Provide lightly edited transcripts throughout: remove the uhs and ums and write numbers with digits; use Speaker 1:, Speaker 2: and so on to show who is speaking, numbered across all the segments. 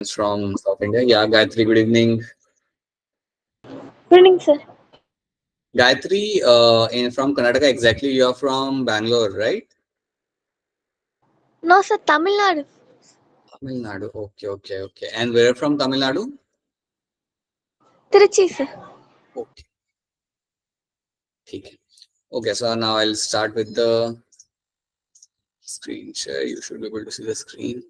Speaker 1: From South India. Yeah, Gayatri, good evening.
Speaker 2: Good evening, sir.
Speaker 1: Gayatri, from Karnataka exactly. You are from Bangalore, right?
Speaker 2: No, sir, Tamil Nadu.
Speaker 1: Tamil Nadu. Okay, okay, okay. And where from Tamil Nadu?
Speaker 2: Trichy, sir.
Speaker 1: Okay. Okay. Okay, so now I'll start with the screen share. You should be able to see the screen.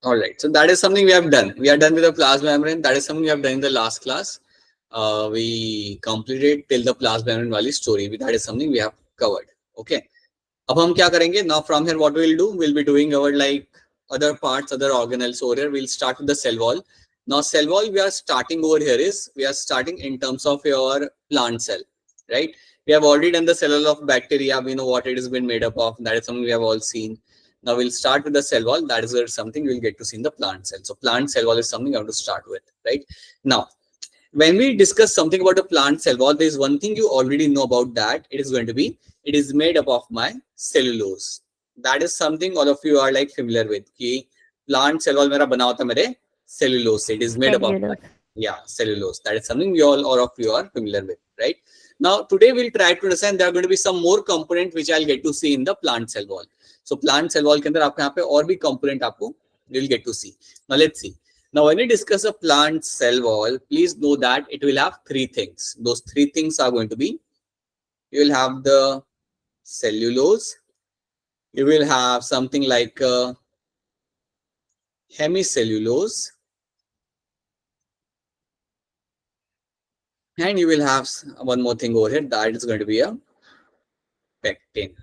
Speaker 1: All right. So that is something we have done. We are done with the plasma membrane. That is something we have done in the last class. We completed till the plasma membrane wali story. That is something we have covered. Okay. अब हम क्या करेंगे now from here what we'll do we'll be doing our like other parts other organelles over here. We'll start with the cell wall. Now cell wall we are starting over here is we are starting in terms of your plant cell, right? We have already done the cell wall of bacteria. We know what it has been made up of. That is something we have all seen. Now we'll start with the cell wall. That is where something we'll get to see in the plant cell. So plant cell wall is something I have to start with, right? Now when we discuss something about a plant cell wall, there is one thing you already know about that. It is going to be, it is made up of my cellulose. That is something all of you are like familiar with. Ki plant cell wall mera bana hota mere cellulose. It is made up of my,
Speaker 2: Cellulose.
Speaker 1: yeah, cellulose. That is something we all of you are familiar with, right? Now today we'll try to understand there are going to be some more component which I'll get to see in the plant cell wall. So plant cell wall के अंदर आपको यहाँ पे और भी component आपको you'll get to see. Now let's see. Now, when we discuss a plant cell wall, please know that it will have three things. Those three things are going to be, you will have the cellulose, you will have something like hemicellulose, and you will have one more thing over here, that is going to be a pectin.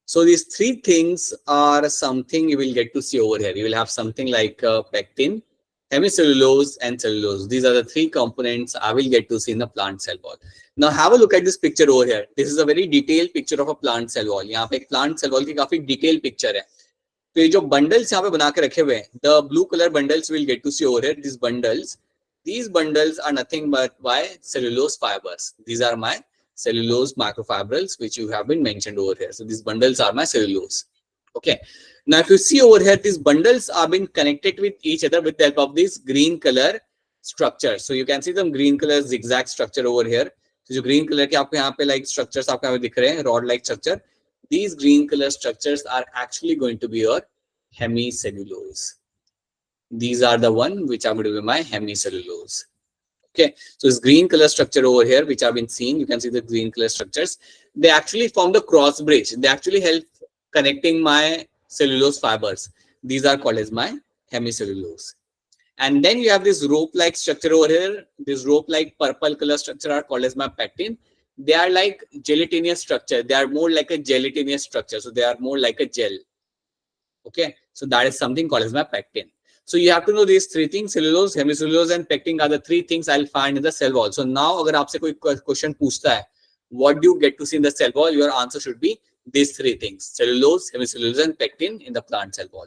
Speaker 1: So these three things are something you will get to see over here. You will have something like pectin, hemicellulose, and cellulose. These are the three components I will get to see in the plant cell wall. Now have a look at this picture over here. This is a very detailed picture of a plant cell wall. यहाँ पे एक plant cell wall की काफी detailed picture है. तो ये जो bundles यहाँ पे बना के रखे हुए हैं, the blue color bundles will get to see over here. These bundles are nothing but by cellulose fibers. These are my cellulose microfibrils which you have been mentioned over here. So these bundles are my cellulose. Okay. Now if you see over here, these bundles are being connected with each other with the help of this green color structure. So you can see some green color zigzag structure over here. So जो green color के आपको यहाँ पे like structures आपको यहाँ पे दिख रहे हैं, rod like structure. These green color structures are actually going to be your hemicellulose. These are the one which are going to be my hemicellulose. Okay, so this green color structure over here, which have been seen, you can see the green color structures. They actually form the cross bridge. They actually help connecting my cellulose fibers. These are called as my hemicellulose. And then you have this rope-like structure over here. This rope-like purple color structure are called as my pectin. They are like gelatinous structure. They are more like a gelatinous structure. So they are more like a gel. Okay, so that is something called as my pectin. So you have to know these three things: cellulose, hemicellulose, and pectin are the three things I'll find in the cell wall. So now, अगर आपसे कोई question पूछता है, what do you get to see in the cell wall? Your answer should be these three things: cellulose, hemicellulose, and pectin in the plant cell wall.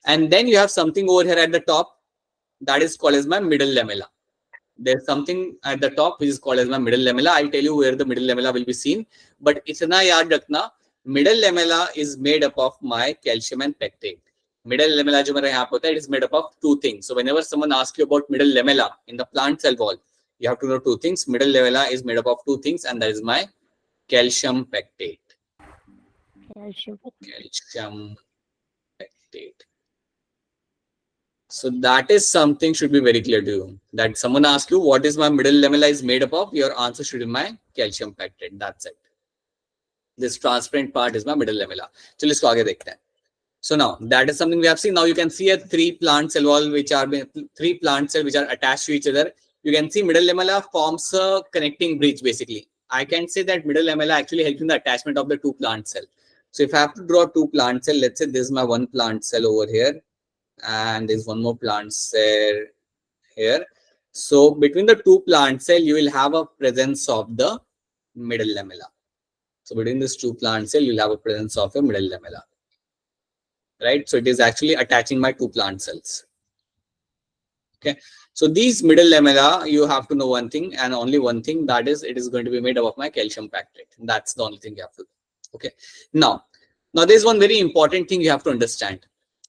Speaker 1: And then you have something over here at the top that is called as my middle lamella. There's something at the top which is called as my middle lamella. I'll tell you where the middle lamella will be seen. But itna yaad rakhna, middle lamella is made up of my calcium and pectate. Middle lamella जो मेरा यहाँ पे होता है, it is made up of two things. So whenever someone asks you about middle lamella in the plant cell wall, you have to know two things. Middle lamella is made up of two things, and that is my calcium pectate.
Speaker 2: Calcium.
Speaker 1: Calcium pectate. So that is something should be very clear to you. That someone asks you what is my middle lamella is made up of, your answer should be my calcium pectate. That's it. This transparent part is my middle lamella. So let's go ahead. So now that is something we have seen. Now you can see a three plant cell wall which are attached to each other. You can see middle lamella forms a connecting bridge basically. I can say that middle lamella actually helps in the attachment of the two plant cell. So if I have to draw two plant cell, let's say this is my one plant cell over here, and there's one more plant cell here. So between the two plant cell, you will have a presence of the middle lamella. So between these two plant cell, you'll have a presence of a middle lamella. right? So it is actually attaching my two plant cells. Okay, so these middle lamella, you have to know one thing and only one thing, that is it is going to be made up of my calcium pactate. That's the only thing you have to do. Okay, now there's one very important thing you have to understand.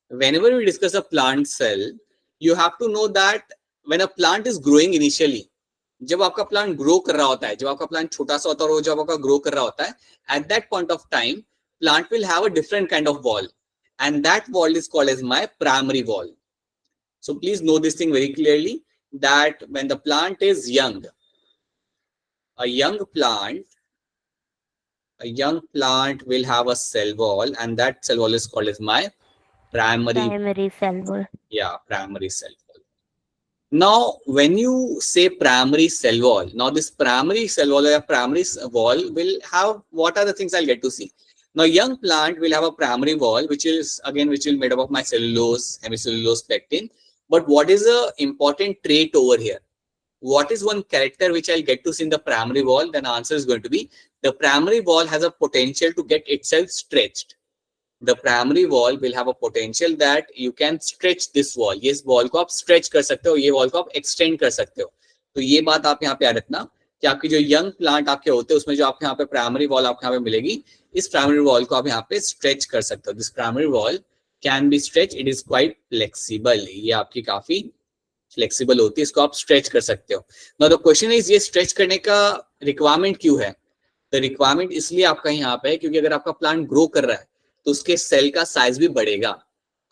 Speaker 1: Whenever we discuss a plant cell, you have to know that when a plant is growing initially, जब आपका plant grow कर रहा होता है, जब आपका plant छोटा सा होता है और जब आपका ग्रो कर रहा होता है, at that point of time plant will have a different kind of wall, and that wall is called as my primary wall. So please know this thing very clearly, that when the plant is young, a young plant will have a cell wall, and that cell wall is called as my primary
Speaker 2: cell wall.
Speaker 1: Yeah, primary cell wall. Now, when you say primary cell wall, now this primary cell wall or primary wall will have, what are the things I'll get to see? Now, young plant will have a primary wall, which is made up of my cellulose, hemicellulose, pectin. But what is the important trait over here? What is one character which I'll get to see in the primary wall? Then answer is going to be, the primary wall has a potential to get itself stretched. The primary wall will have a potential that you can stretch this wall. ये इस wall को आप stretch कर सकते हो, ये wall को आप extend कर सकते हो. तो ये बात आप यहाँ पे याद रखना कि आपकी जो young plant आपके होते हैं उसमें जो आपके यहाँ पे primary wall आपको यहाँ पे मिलेगी, इस primary wall को आप यहाँ पे stretch कर सकते हो. This primary wall can be stretched. It is quite flexible. ये आपकी काफी flexible होती है, इसको आप stretch कर सकते हो. Now the question is, ये stretch करने का requirement क्यों है? The requirement इसलिए आपका यहाँ पे है क्योंकि अगर आपका plant grow कर रहा है तो उसके सेल का साइज भी बढ़ेगा.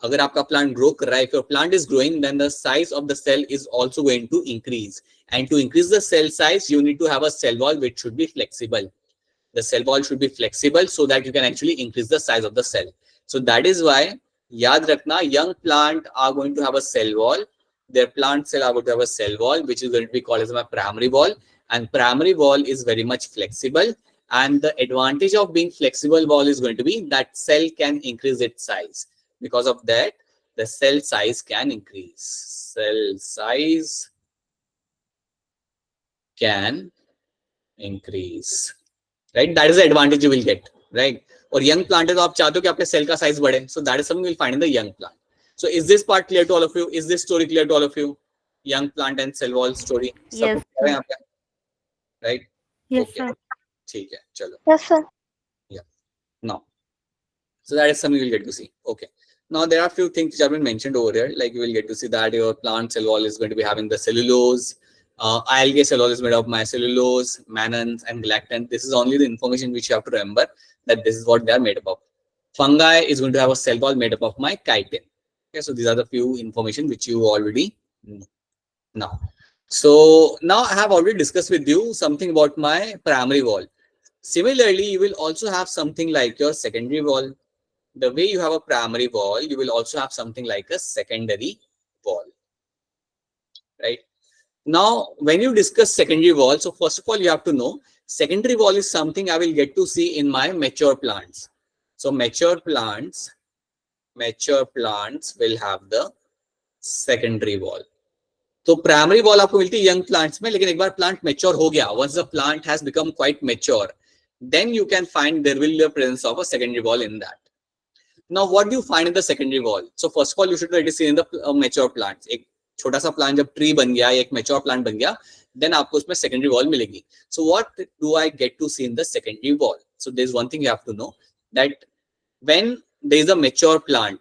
Speaker 1: अगर आपका प्लांट ग्रो कर रहा है, if your plant is growing, then the size of the cell is also going to increase, and to increase the cell size you need to have a cell wall which should be flexible. The cell wall should be flexible so that you can actually increase the size of the cell. So that is why, याद रखना, young plant are going to have a cell wall. Their plant cell are going to have a cell wall which is going to be called as my primary wall, and primary wall is very much flexible. And the advantage of being flexible wall is going to be that cell can increase its size. Because of that, the cell size can increase. Cell size can increase. Right? That is the advantage you will get. Right? Or young plant है तो आप चाहते हो कि आपके cell का size बढ़े. So that is something you will find in the young plant. So is this part clear to all of you? Is this story clear to all of you? Young plant and cell wall story.
Speaker 2: Yes,
Speaker 1: sir. Right?
Speaker 2: Yes,
Speaker 1: okay.
Speaker 2: sir.
Speaker 1: ठीक है, चलो.
Speaker 2: Yes, sir.
Speaker 1: Yeah. Now, so that is something you will get to see. Okay. Now there are few things which have been mentioned over here. Like you will get to see that your plant cell wall is going to be having the cellulose. Algae cell wall is made of mycellulose, mannans, and galactans. This is only the information which you have to remember, that this is what they are made up of. Fungi is going to have a cell wall made up of my chitin. Okay, so these are the few information which you already know. Now, so now I have already discussed with you something about my primary wall. Similarly, you will also have something like your secondary wall. The way you have a primary wall, you will also have something like a secondary wall. Right? Now, when you discuss secondary wall, so first of all, you have to know secondary wall is something I will get to see in my mature plants. So mature plants will have the secondary wall. तो primary wall आपको मिलती है young plants में, लेकिन एक बार plant mature हो गया, once the plant has become quite mature, then you can find there will be a presence of a secondary wall in that. Now what do you find in the secondary wall? So first of all, you should already see in the mature plants. एक छोटा सा plant जब tree बन गया, एक mature plant बन गया, then आपको उसमें secondary wall मिलेगी. So what do I get to see in the secondary wall? So there's one thing you have to know, that when there is a mature plant,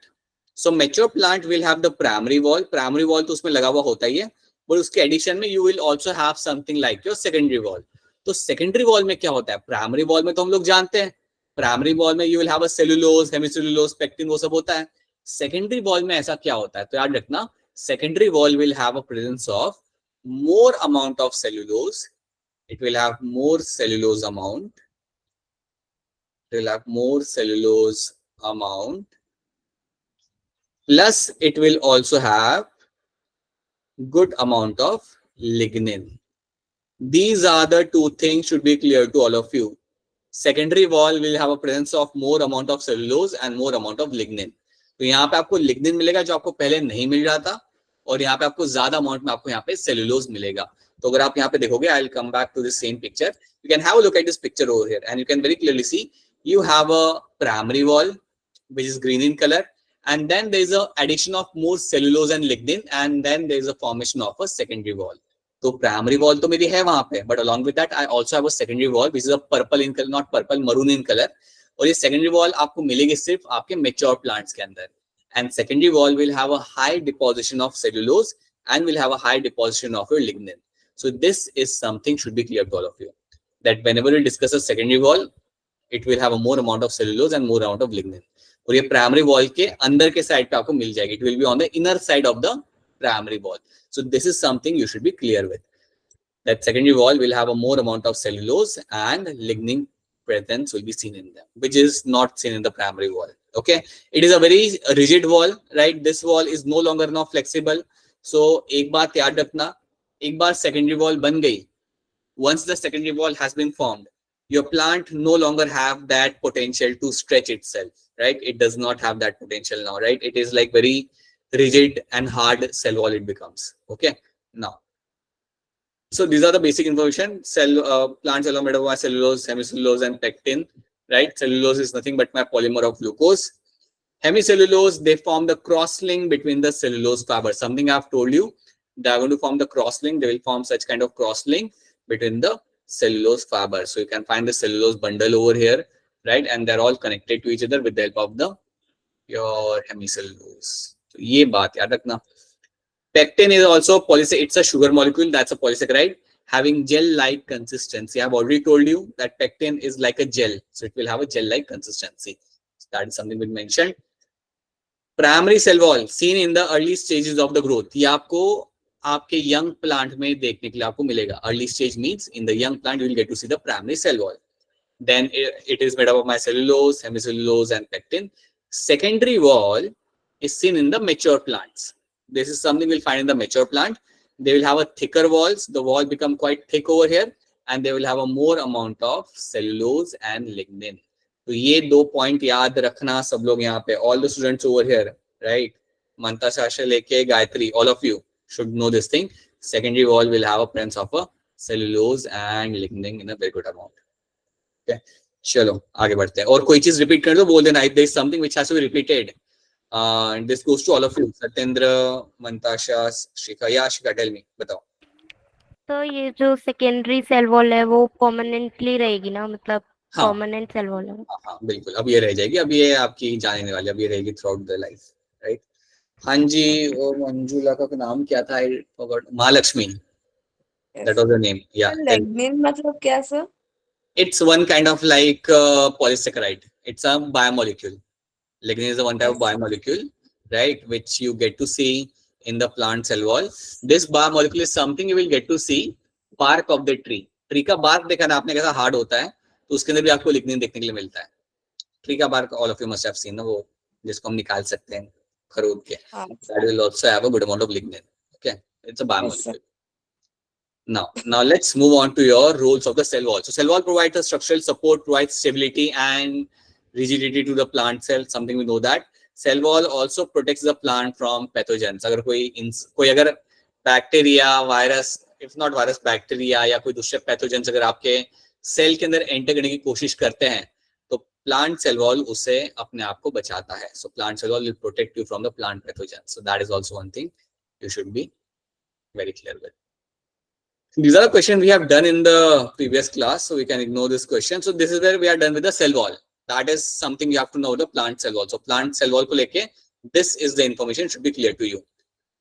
Speaker 1: so mature plant will have the primary wall. Primary wall तो उसमें लगा हुआ होता ही है, but उसके addition में you will also have something like your secondary wall. तो secondary wall में क्या होता है? Primary wall में तो हम लोग जानते हैं, primary wall में you will have a cellulose, hemicellulose, pectin, वो सब होता है. Secondary wall में ऐसा क्या होता है? तो याद रखना, secondary wall will have a presence of more amount of cellulose. It will have more cellulose amount. It will have more cellulose amount. Plus, it will also have good amount of lignin. These are the two things should be clear to all of you. Secondary wall will have a presence of more amount of cellulose and more amount of lignin. तो यहाँ पे आपको lignin मिलेगा जो आपको पहले नहीं मिल रहा था, और यहाँ पे आपको ज्यादा अमाउंट में आपको यहाँ पे cellulose मिलेगा. तो अगर आप यहाँ पे देखोगे, I'll come back to the same picture. You can have a look at this picture over here, and you can very clearly see you have a primary wall which is green in color, and then there is a addition of more cellulose and lignin, and then there is a formation of a secondary wall. तो primary wall तो मेरी है वहां पे, but along with that I also have a secondary wall which is a purple in color, not purple, maroon in color. और ये secondary wall आपको मिलेगी सिर्फ आपके mature plants के अंदर. And secondary wall will have a high deposition of cellulose and will have a high deposition of your lignin. So this is something should be clear to all of you, that whenever we discuss a secondary wall, it will have a more amount of cellulose and more amount of lignin. और ये primary wall के अंदर के side पे आपको मिल जाएगी. It will be on the inner side of the primary wall. So this is something you should be clear with, that secondary wall will have a more amount of cellulose and lignin presence will be seen in them, which is not seen in the primary wall. Okay, it is a very rigid wall, right? This wall is no longer now flexible. So एक बात याद रखना, एक बार secondary wall बन गई, once the secondary wall has been formed, your plant no longer have that potential to stretch itself, right? It does not have that potential now, right? It is like very rigid and hard cell wall it becomes. Okay, now, so these are the basic information. Plant cell are made of my cellulose, hemicellulose, and pectin, right? Cellulose is nothing but my polymer of glucose. Hemicellulose, they form the cross-link between the cellulose fibers. Something I've told you, they are going to form the cross-link. They will form such kind of cross-link between the cellulose fibers. So you can find the cellulose bundle over here, right? And they're all connected to each other with the help of the your hemicellulose. So ये बात याद रखना. Pectin is also polysaccharide. It's a sugar molecule. That's a polysaccharide having gel-like consistency. I've already told you that pectin is like a gel, so it will have a gel-like consistency. So that is something we mentioned. Primary cell wall seen in the early stages of the growth. ये आपको आपके young plant में देखने के लिए आपको मिलेगा. Early stage means in the young plant you will get to see the primary cell wall. Then it is made up of my cellulose, hemicellulose, and pectin. Secondary wall is seen in the mature plants. This is something we'll find in the mature plant. They will have a thicker walls. The wall become quite thick over here, and they will have a more amount of cellulose and lignin. तो ये दो point याद रखना सब लोग यहाँ पे. All the students over here, right? Manta Shasha लेके Gayatri, all of you should know this thing. Secondary wall will have a presence of a cellulose and lignin in a very good amount. Okay, चलो आगे बढ़ते हैं. और कोई चीज repeat कर दो, बोल देना. If there is something which has to be repeated, and this goes to all of you. Satyendra, Mantasha, Shikha. Yeah, Shikha, tell me. बताओ.
Speaker 2: तो ये जो सेकेंडरी सेल वॉल है वो परमानेंटली रहेगी ना, मतलब
Speaker 1: हाँ
Speaker 2: परमानेंट सेल वॉल है.
Speaker 1: हाँ बिल्कुल, अब ये रह जाएगी. अब ये आपकी जाने वाली, अब ये रहेगी through out the life, right? हाँ जी. और मंजुला का नाम क्या था? I forgot. Mahalakshmi, that was the name. Yeah.
Speaker 3: Lignin मतलब क्या sir?
Speaker 1: It's one kind of like polysaccharide. It's a biomolecule. Lignin is a one type of biomolecule, right, which you get to see in the plant cell wall. This biomolecule is something you will get to see bark of the tree. Tree का bark देखा ना आपने कैसा hard होता है, तो उसके अंदर भी आपको lignin देखने के लिए मिलता है. Tree का bark all of you must have seen ना, वो जिसको हम निकाल सकते हैं खरोद के. That will also have a good amount of lignin. Okay, it's a biomolecule. Now let's move on to your roles of the cell wall. So cell wall provides a structural support, provides stability and rigidity to the plant cell. Something we know that. Cell wall also protects the plant from pathogens. अगर कोई अगर bacteria, virus, if not virus, bacteria या कोई दूसरे pathogens अगर आपके cell के अंदर एंटर करने की कोशिश करते हैं, तो प्लांट सेल वॉल उसे अपने आप को बचाता है. So plant cell wall will protect you from the plant pathogens. So that is also one thing you should be very clear with. These are the questions we have done in the previous class, so we can ignore this question. So this is where we are done with the cell wall. That is something you have to know, the plant cell wall. So plant cell wall को लेके, this is the information should be clear to you.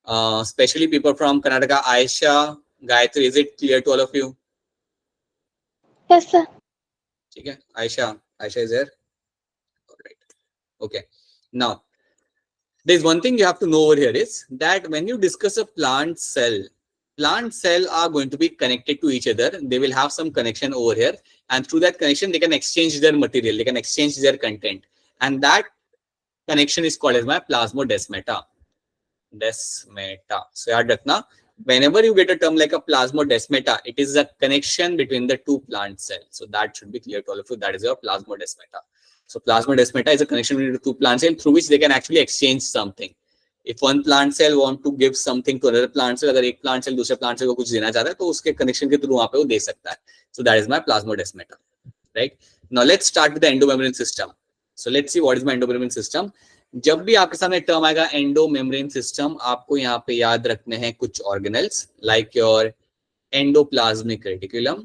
Speaker 1: Especially people from Karnataka. Aisha, Gayatri, is it clear to all of you?
Speaker 2: Yes sir.
Speaker 1: ठीक है, Aisha is there. All right. Okay. Now, there's one thing you have to know over here is that when you discuss a plant cell are going to be connected to each other. They will have some connection over here, and through that connection they can exchange their material, they can exchange their content, and that connection is called as my plasmodesmata. So yaad rakhna, whenever you get a term like a plasmodesmata, it is a connection between the two plant cells. So that should be clear to all of you. That is your plasmodesmata. So plasmodesmata is a connection between the two plant cells through which they can actually exchange something. If one plant cell want to give something to another plant cell, अगर एक plant cell दूसरे plant cell को कुछ देना चाहता है, तो उसके connection के through वहाँ पे वो दे सकता है. So that is my plasmodesmata, right? Now let's start with the endomembrane system. So let's see what is my endomembrane system. जब भी आपके सामने टर्म आएगा एंडो मेम्ब्रेन सिस्टम, आपको यहाँ पे याद रखने हैं कुछ organelles like your endoplasmic reticulum,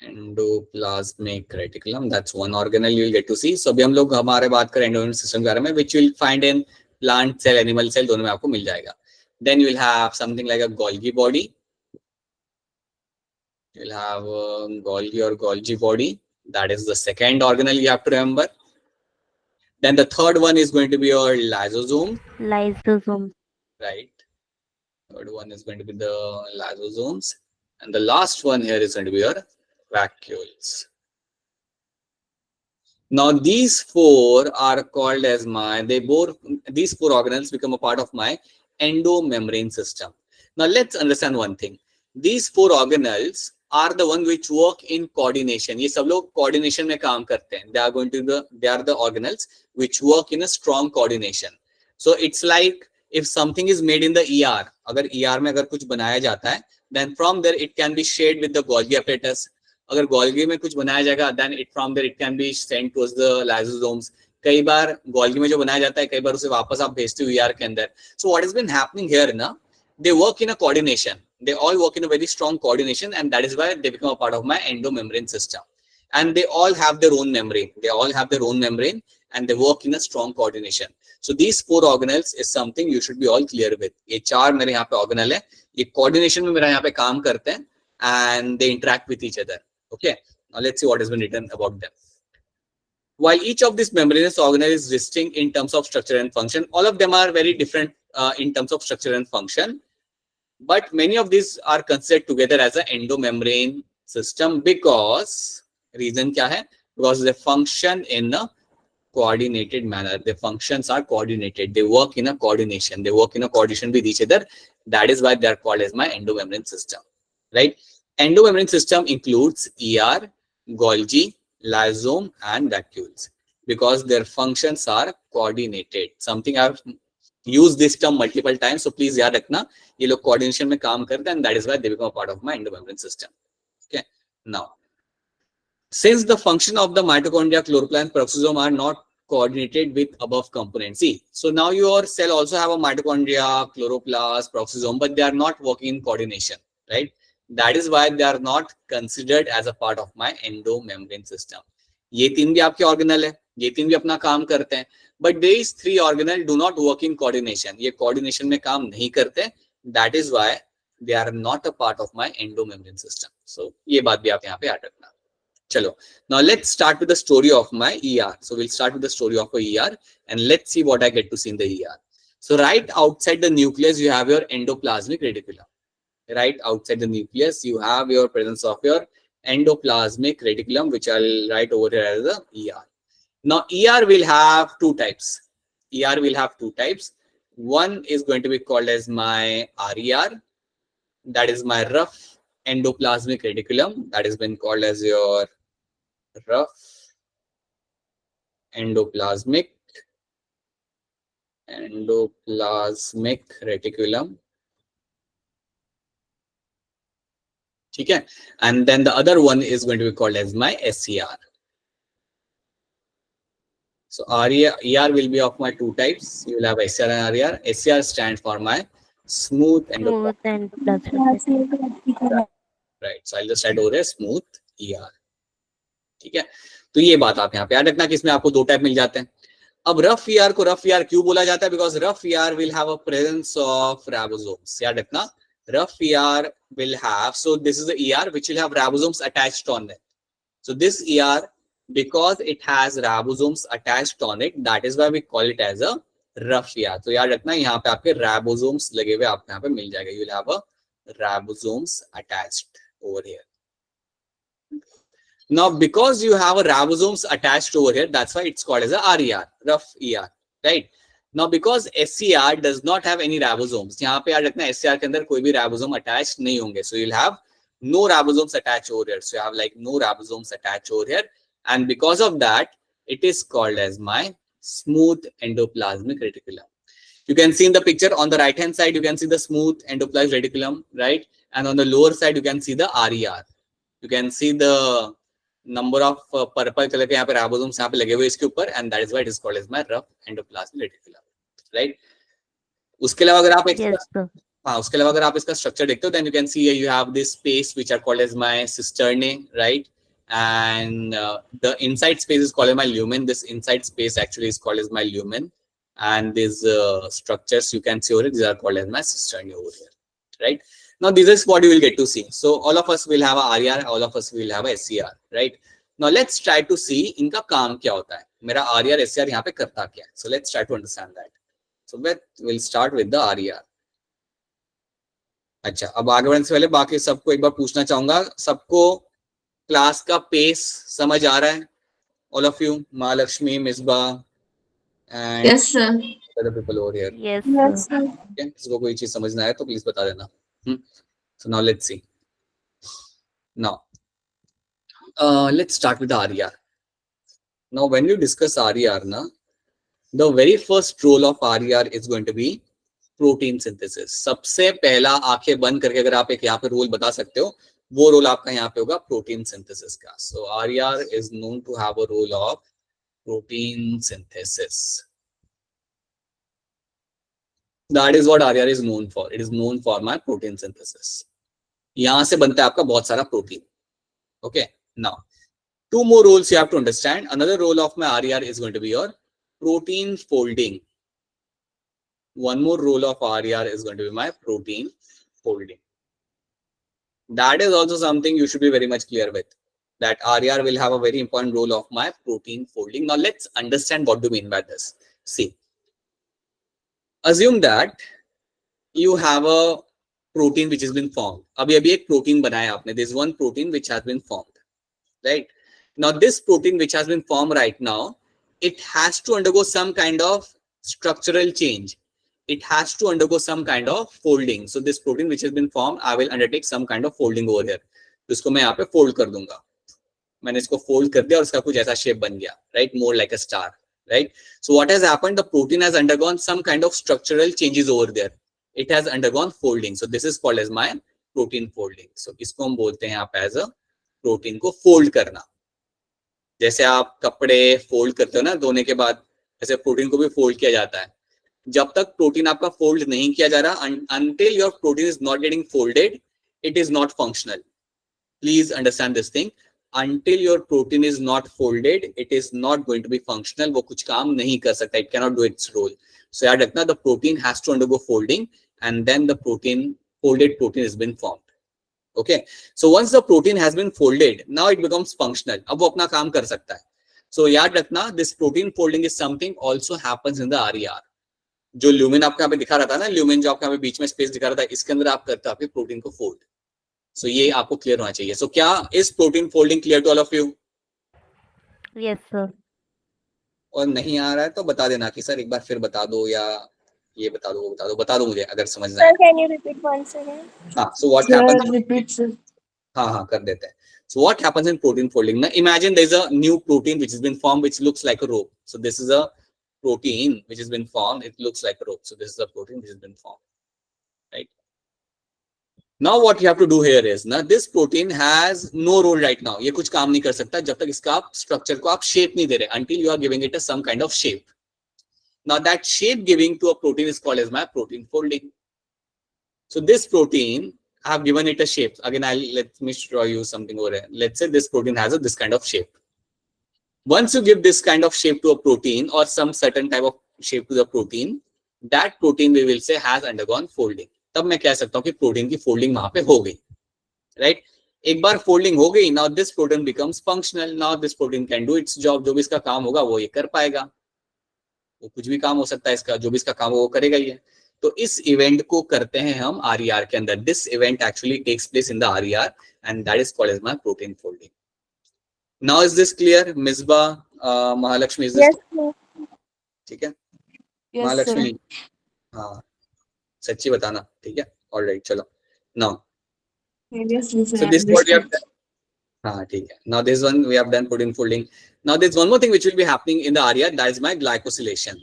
Speaker 1: endoplasmic reticulum, that's one organelle you will get to see. So अभी हम लोग हमारे बात करें एंडोमेम्ब्रेन सिस्टम के बारे में, which will find in plant cell, animal cell, दोनों में आपको मिल जाएगा. Then you will have something like a Golgi body. You'll have Golgi or Golgi body. That is the second organelle you have to remember. Then the third one is going to be your lysosome.
Speaker 2: Lysosome.
Speaker 1: Right. Third one is going to be the lysosomes. And the last one here is going to be your vacuoles. Now these four are called as these four organelles become a part of my endomembrane system. Now let's understand one thing. These four organelles are the one which work in coordination. ये सब लोग coordination में काम करते हैं. They are the organelles which work in a strong coordination. So it's like if something is made in the ER, अगर ER में अगर कुछ बनाया जाता है, then from there it can be shared with the Golgi apparatus. अगर Golgi में कुछ बनाया जाएगा, then it from there it can be sent towards the lysosomes. कई बार गोल्गी में जो बनाया जाता है, कई बार उसे वापस आप भेजते हो ER के अंदर. So what has been happening here ना, they work in a coordination. They all work in a very strong coordination, and that is why they become a part of my endomembrane system. And they all have their own membrane. They all have their own membrane, and they work in a strong coordination. So these four organelles is something you should be all clear with. ये चार मेरे यहाँ पे organelle है, ये coordination में मेरा यहाँ पे काम करते हैं, and they interact with each other. Okay, now let's see what has been written about them. While each of these membranous organelles is distinct in terms of structure and function, all of them are very different in terms of structure and function. But many of these are considered together as an endomembrane system because reason क्या है? Because they function in a coordinated manner. Their functions are coordinated. They work in a coordination. They work in a coordination with each other. That is why they are called as my endomembrane system, right? Endomembrane system includes ER, Golgi, lysosome, and vacuoles because their functions are coordinated. Something I've used this term multiple times, so please याद रखना ये लोग coordination में काम करते हैं, and that is why they become a part of my endomembrane system. Okay, now since the function of the mitochondria, chloroplasm, and peroxisome are not coordinated with above components. See, so now your cell also have a mitochondria, chloroplast, peroxisome, but they are not working in coordination, right? That is why they are not considered as a part of my endomembrane system. ये तीन भी आपके organelle है, ये तीन भी अपना काम करते हैं, but these three organelles do not work in coordination. ये coordination में काम नहीं करते. That is why they are not a part of my endomembrane system. So ये बात भी आप यहाँ पे याद रखना. Chalo. Now let's start with the story of my ER. So we'll start with the story of a ER and let's see what I get to see in the ER. So right outside the nucleus, you have your endoplasmic reticulum. Right outside the nucleus, you have your presence of your endoplasmic reticulum, which I'll write over here as the ER. Now ER will have two types. ER will have two types. One is going to be called as my RER. That is my rough endoplasmic reticulum. That has been called as your rough endoplasmic reticulum. Okay, and then the other one is going to be called as my SCR. So ER will be of my two types. You will have SCR and RER. SCR stands for my smooth endoplasmic. Right. So I'll just write over here smooth ER. ठीक है, तो ये बात आप यहाँ पे याद रखना कि इसमें आपको दो टाइप मिल जाते हैं. अब रफ ER को रफ ER क्यों बोला जाता है? Because rough ER will have a presence of ribosomes. याद रखना, rough ER will have, so this is the ER which will have ribosomes attached on it. So this ER, because it has ribosomes attached on it, that is why we call it as a rough ER. तो याद रखना यहाँ पे आपके ribosomes लगे हुए आपको यहाँ पे मिल जाएगा. You will have a ribosomes attached over here. Now because you have a ribosomes attached over here, that's why it's called as a RER, rough ER, right? Now because SCR does not have any ribosomes, यहाँ पे याद रखना SCR के अंदर कोई भी ribosome attached नहीं होंगे. So you'll have no ribosomes attached over here. So you have like no ribosomes attached over here, and because of that, it is called as my smooth endoplasmic reticulum. You can see in the picture on the right hand side, you can see the smooth endoplasmic reticulum, right? And on the lower side, you can see the RER. You can see the number of purple colour के यहाँ पे ribosomes यहाँ पे लगे हुए इसके ऊपर, and that is why it is called as my rough endoplasmic reticulum, right. उसके अलावा अगर आप
Speaker 2: Yes, sir.
Speaker 1: हाँ, उसके अलावा अगर आप इसका स्ट्रक्चर देखते हो, then you can see you have this space which are called as my cisternae, right, and the inside space is called as my lumen. This inside space actually is called as my lumen, and these structures you can see over here, these are called as my cisternae over here, right. Now this is what you will get to see. So all of us will have a RER, all of us will have a SCR, right. Now let's try to see इनका काम क्या होता है, मेरा RER SCR यहाँ पे करता क्या है. So let's try to understand that. So we'll start with the RER. अच्छा, अब आगे बढ़ने से पहले बाकी सबको एक बार पूछना चाहूंगा, सबको क्लास का पेस समझ आ रहा है? All of you, Mahalakshmi, Misbah and
Speaker 3: Yes, sir.
Speaker 1: Other people over here.
Speaker 2: Yes,
Speaker 3: Yes,
Speaker 2: sir.
Speaker 3: sir.
Speaker 1: Okay, किसको कोई चीज समझना है तो प्लीज बता देना. So now let's see. Now let's start with RER. Now when you discuss RER ना, the very first role of RER is going to be protein synthesis. सबसे पहला आंखें बंद करके अगर आप एक यहाँ पे रोल बता सकते हो, वो रोल आपका यहाँ पे होगा प्रोटीन सिंथेसिस का. So RER is known to have a role of protein synthesis. That is what RER is known for. It is known for my protein synthesis. यहां से बनता है आपका बहुत सारा protein. Okay, now two more roles you have to understand. Another role of my RER is going to be your protein folding. One more role of RER is going to be my protein folding. That is also something you should be very much clear with, that RER will have a very important role of my protein folding. Now let's understand what do you mean by this. See, assume that you have a protein which has been formed. अभी एक protein बनाया आपने. There is one protein which has been formed, right? Now this protein which has been formed right now, it has to undergo some kind of structural change. It has to undergo some kind of folding. So this protein which has been formed, I will undertake some kind of folding over here. तो इसको मैं यहाँ पे fold कर दूंगा. मैंने इसको fold कर दिया और इसका कुछ ऐसा shape बन गया, right? More like a star, right? So what has happened? The protein has undergone some kind of structural changes over there. It has undergone folding. So this is called as my protein folding. So इसको हम बोलते हैं यहाँ पे as a protein को fold करना. जैसे आप कपड़े फोल्ड करते हो ना धोने के बाद, ऐसे प्रोटीन को भी फोल्ड किया जाता है. जब तक प्रोटीन आपका फोल्ड नहीं किया जा रहा, until your protein is not getting folded, it is not functional. Please understand this thing. Until your protein is not folded, it is not going to be functional. वो कुछ काम नहीं कर सकता. It cannot do its role. So याद रखना, the protein has to undergo folding, and then the folded protein has been formed. Okay, so once the protein has been folded, now it becomes functional. अब वो अपना काम कर सकता है. So याद रखना, this protein folding is something also happens in the RER. जो ल्यूमिन आपको यहाँ पे दिखा रहा था ना, ल्यूमिन जो आपको यहाँ पे बीच में स्पेस दिखा रहा था, इसके अंदर आप करते हो आपके प्रोटीन को फोल्ड. So ये आपको क्लियर होना चाहिए. So क्या इस protein folding clear to all of you?
Speaker 2: Yes, sir.
Speaker 1: और नहीं आ रहा है तो बता देना कि सर एक बार फिर बता दो, या ये बता दो, वो बता दो मुझे अगर समझना है.
Speaker 3: Sir, can you repeat once again?
Speaker 1: हाँ, so what
Speaker 3: Sir,
Speaker 1: happens?
Speaker 3: repeat, sir.
Speaker 1: हाँ कर देते हैं. So what happens in protein folding? Now imagine there is a new protein which has been formed which looks like a rope. So this is a protein which has been formed. It looks like a rope. So this is a protein which has been formed, right? Now what you have to do here is, now this protein has no role right now. ये कुछ काम नहीं कर सकता जब तक इसका आप structure को आप shape नहीं दे रहे, until you are giving it a some kind of shape. Now that shape giving to a protein is called as my protein folding. So this protein, I have given it a shape. Again, let me show you something over here. Let's say this protein has this kind of shape. Once you give this kind of shape to a protein or some certain type of shape to the protein, that protein we will say has undergone folding. तब मैं कह सकता हूँ कि protein की folding वहां पे हो गई, राइट? एक बार फोल्डिंग हो गई, now this protein becomes functional. Now this protein can do its job. जो भी इसका काम होगा वो ये कर पाएगा. वो कुछ भी काम हो सकता है इसका, जो भी इसका काम हो वो करेगा ही है. तो इस इवेंट को करते हैं हम RER के अंदर. This event actually takes place in the RER and that is called as my protein folding. Now is this clear? Misba, Mahalakshmi, is this?
Speaker 3: Yes, sir.
Speaker 1: ठीक है.
Speaker 3: Yes,
Speaker 1: Mahalakshmi,
Speaker 3: sir.
Speaker 1: हाँ सच्ची बताना, ठीक है? ऑलराइट, चलो. Now
Speaker 3: Seriously, sir,
Speaker 1: so
Speaker 3: I
Speaker 1: this is what we have
Speaker 3: understood.
Speaker 1: done. हाँ ठीक है. Now this one we have done protein folding. Now there's one more thing which will be happening in the RER, that is my glycosylation.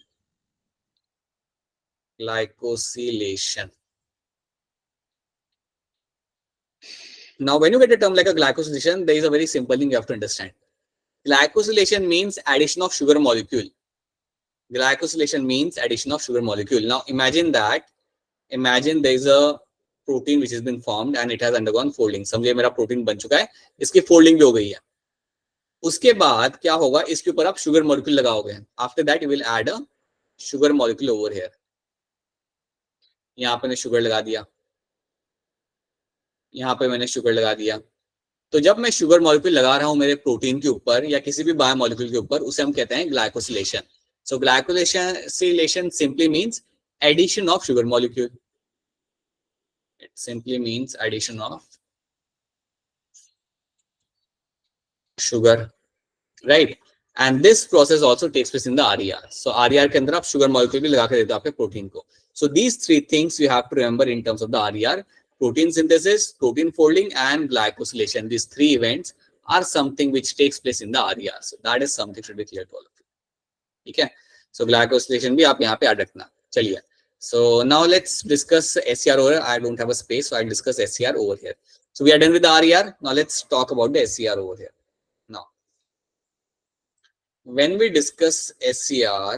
Speaker 1: Glycosylation. Now, when you get a term like a glycosylation, there is a very simple thing you have to understand. Glycosylation means addition of sugar molecule. Glycosylation means addition of sugar molecule. Now, imagine there is a protein which has been formed and it has undergone folding. समझिए मेरा protein बन चुका है, इसकी folding भी हो गई है. उसके बाद क्या होगा, इसके ऊपर आप शुगर मॉलिक्यूल लगाओगे. After that you will add a sugar molecule over here. यहाँ पे मैंने शुगर लगा दिया, यहाँ पे मैंने शुगर लगा दिया. तो जब मैं शुगर मॉलिक्यूल लगा रहा हूँ मेरे प्रोटीन के ऊपर या किसी भी बायो मॉलिक्यूल के ऊपर, उसे हम कहते हैं glycosylation. So glycosylation simply means addition of sugar molecule. It simply means addition of sugar, right? And this process also takes place in the RER. So RER के अंदर आप sugar molecule भी लगा के देते हो आपके प्रोटीन को. So these three things you have to remember in terms of the RER: protein synthesis, protein folding, and glycosylation. These three events are something which takes place in the RER. So that is something should be clear to all of you. ठीक है? So glycosylation भी आप यहाँ पे याद रखना. चलिए. So now let's discuss SCR over here. I don't have a space, so I'll discuss SCR over here. So we are done with the RER. Now let's talk about the SCR over here. Now, when we discuss SCR,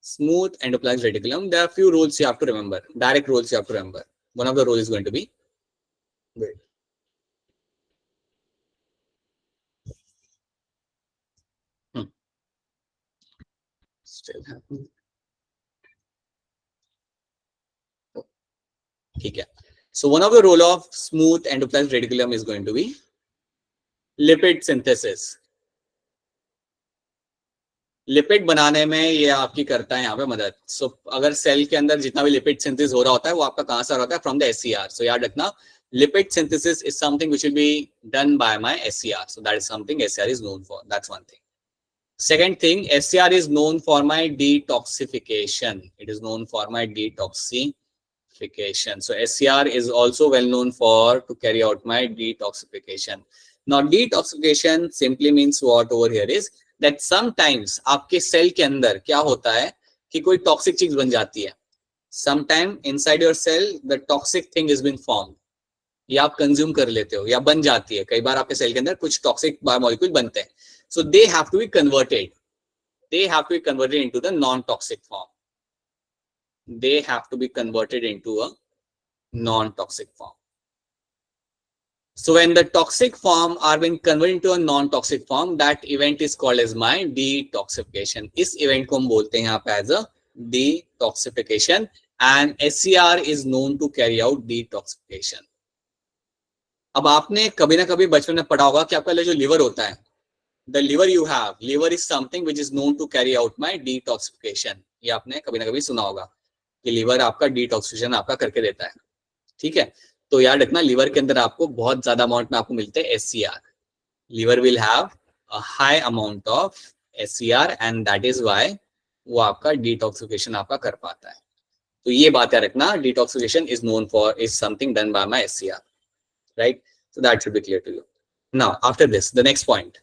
Speaker 1: smooth endoplasmic reticulum, there are few rules you have to remember, direct rules you have to remember. One of the rules is going to be, wait. Still happening. Okay. So one of the role of smooth endoplasmic reticulum is going to be lipid synthesis. Lipid बनाने में ये आपकी करता है यहाँ पे मदद. सो अगर सेल के अंदर जितना भी लिपिड सिंथेसिस हो रहा होता है वो आपका कहाँ से आ रहा होता है? From the SCR. सो याद रखना, lipid synthesis is something which will be done by my SCR. So that is something SCR is known for. That's one thing. Second thing, SCR is known for my detoxification. It is known for my detoxification. So SCR is also well known for to carry out my detoxification. Now detoxification simply means what over here is that sometimes आपके cell के अंदर क्या होता है कि कोई toxic चीज बन जाती है. Sometime inside your cell the toxic thing has been formed. या आप कंज्यूम कर लेते हो या बन जाती है. कई बार आपके सेल के अंदर कुछ टॉक्सिक बायोमोलिक्यूल बनते हैं. So they have to be converted. They have to be converted into the non-toxic form. They have to be converted into a non-toxic form. So when the toxic form are being converted into a non-toxic form, that event is called as my detoxification. इस event को हम बोलते हैं यहाँ पे as a detoxification, and SCR is known to carry out detoxification. अब आपने कभी ना कभी बचपन में पढ़ा होगा कि आपका जो लिवर होता है, the liver you have, liver is something which is known to carry out my detoxification. ये आपने कभी ना कभी सुना होगा कि लिवर आपका detoxification आपका करके देता है. ठीक है, तो याद रखना लीवर के अंदर आपको बहुत ज्यादा अमाउंट में आपको मिलते हैं SCR. Liver will have a high amount of SCR and that is why वो आपका डिटॉक्सिफिकेशन आपका कर पाता है. तो ये बात याद रखना, detoxification is known for is something done by my SCR, right? So that should be clear to you. Now after this the next point,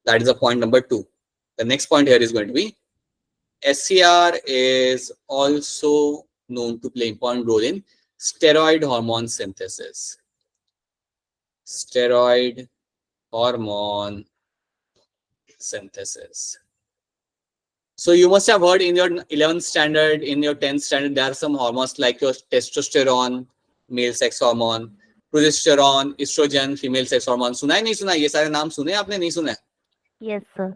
Speaker 1: that is a point number 2. The next point here is going to be SCR is also known to play important role in steroid hormone synthesis. Steroid hormone synthesis. So you must have heard in your 11th standard, in your 10th standard, there are some hormones like your testosterone, male sex hormone, progesterone, estrogen, female sex hormone. सुना है नहीं सुना? ये सारे नाम सुने आपने? नहीं सुने?
Speaker 2: Yes, sir.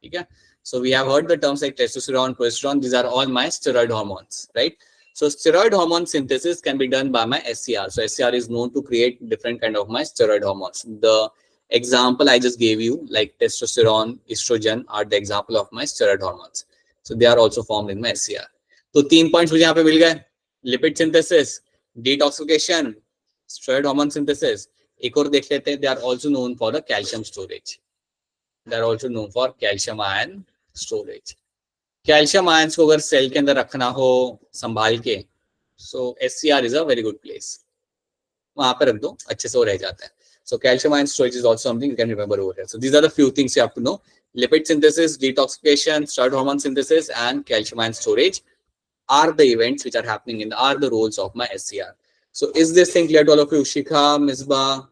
Speaker 1: ठीक है. So we have heard the terms like testosterone, progesterone. These are all my steroid hormones, right? So steroid hormone synthesis can be done by my SCR. So SCR is known to create different kind of my steroid hormones. The example I just gave you, like testosterone, estrogen, are the example of my steroid hormones. So they are also formed in my SCR. तो 3 points मुझे यहाँ पे मिल गए: lipid synthesis, detoxification, steroid hormone synthesis. एक और देख लेते हैं. They are also known for the calcium storage. They are also known for calcium ion storage. Calcium ions को अगर सेल के अंदर रखना हो संभाल के, सो SCR is a very good place. वहां पर रख दो, अच्छे से वो रह जाता है. So calcium ion storage is also something you can remember over here. So these are the few things you have to know. Lipid synthesis, detoxification, steroid hormone synthesis and calcium ion storage are the events which are happening in the, are the roles of my SCR. So is this thing clear to all of you? Shikha, Misbah,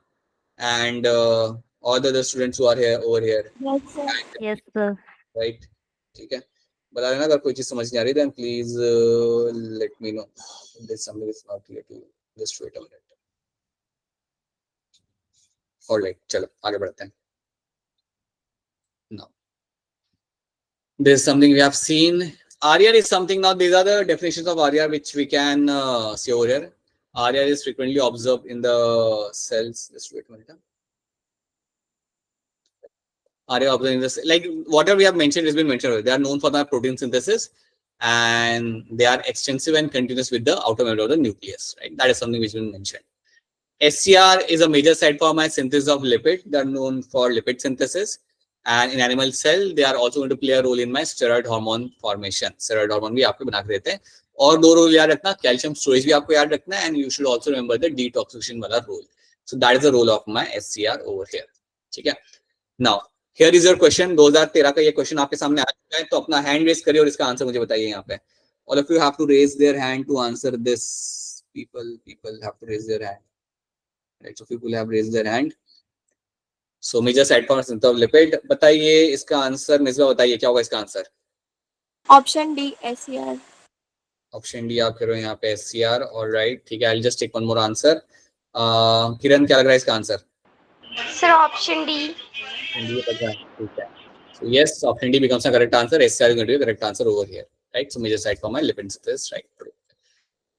Speaker 1: and all the other students who are here over here,
Speaker 3: Yes, sir.
Speaker 2: Yes, sir.
Speaker 1: right? ठीक है, बता देना अगर कोई चीज समझ नहीं आ रही, then please let me know if there's something is not clear to you. Just wait a minute. All right, चलो आगे बढ़ते हैं. Now, there's something we have seen. RR is something. Now these are the definitions of RR which we can see over here. RR is frequently observed in the cells. Just wait a minute. RR observed in this, like whatever we have mentioned has been mentioned. They are known for their protein synthesis, and they are extensive and continuous with the outer membrane of the nucleus. Right, that is something which has been mentioned. SCR is a major site for my synthesis of lipid. They are known for lipid synthesis. And in animal cell, they are also going to play a role in my steroid hormone formation. Steroid hormone भी आपको बना के देते हैं. और दो role याद रखना, कैल्शियम स्टोरेज भी आपको याद रखना है, and you should also remember the detoxification वाला role. So that is the role of my SCR over here. ठीक है. Now here is your question. 2013 का ये question आपके सामने आ चुका है, तो अपना hand raise करिए और इसका आंसर मुझे बताइए यहाँ पे. All of you have to raise their hand to answer this. People have to raise their hand. Right, so people have raised their hand. So major side form of lipid. बताइए इसका answer. Misbah बताइए क्या होगा इसका answer.
Speaker 3: Option D, SCR.
Speaker 1: Option D आप करो यहाँ पे SCR. All right, ठीक है. I'll just take one more answer. किरण क्या लग रहा है इसका answer.
Speaker 4: Sir, option D.
Speaker 1: D लग रहा है. ठीक है. So yes, option D becomes the correct answer. SCR is going to be the correct answer over here. Right. So major side form my lipid synthesis. Right.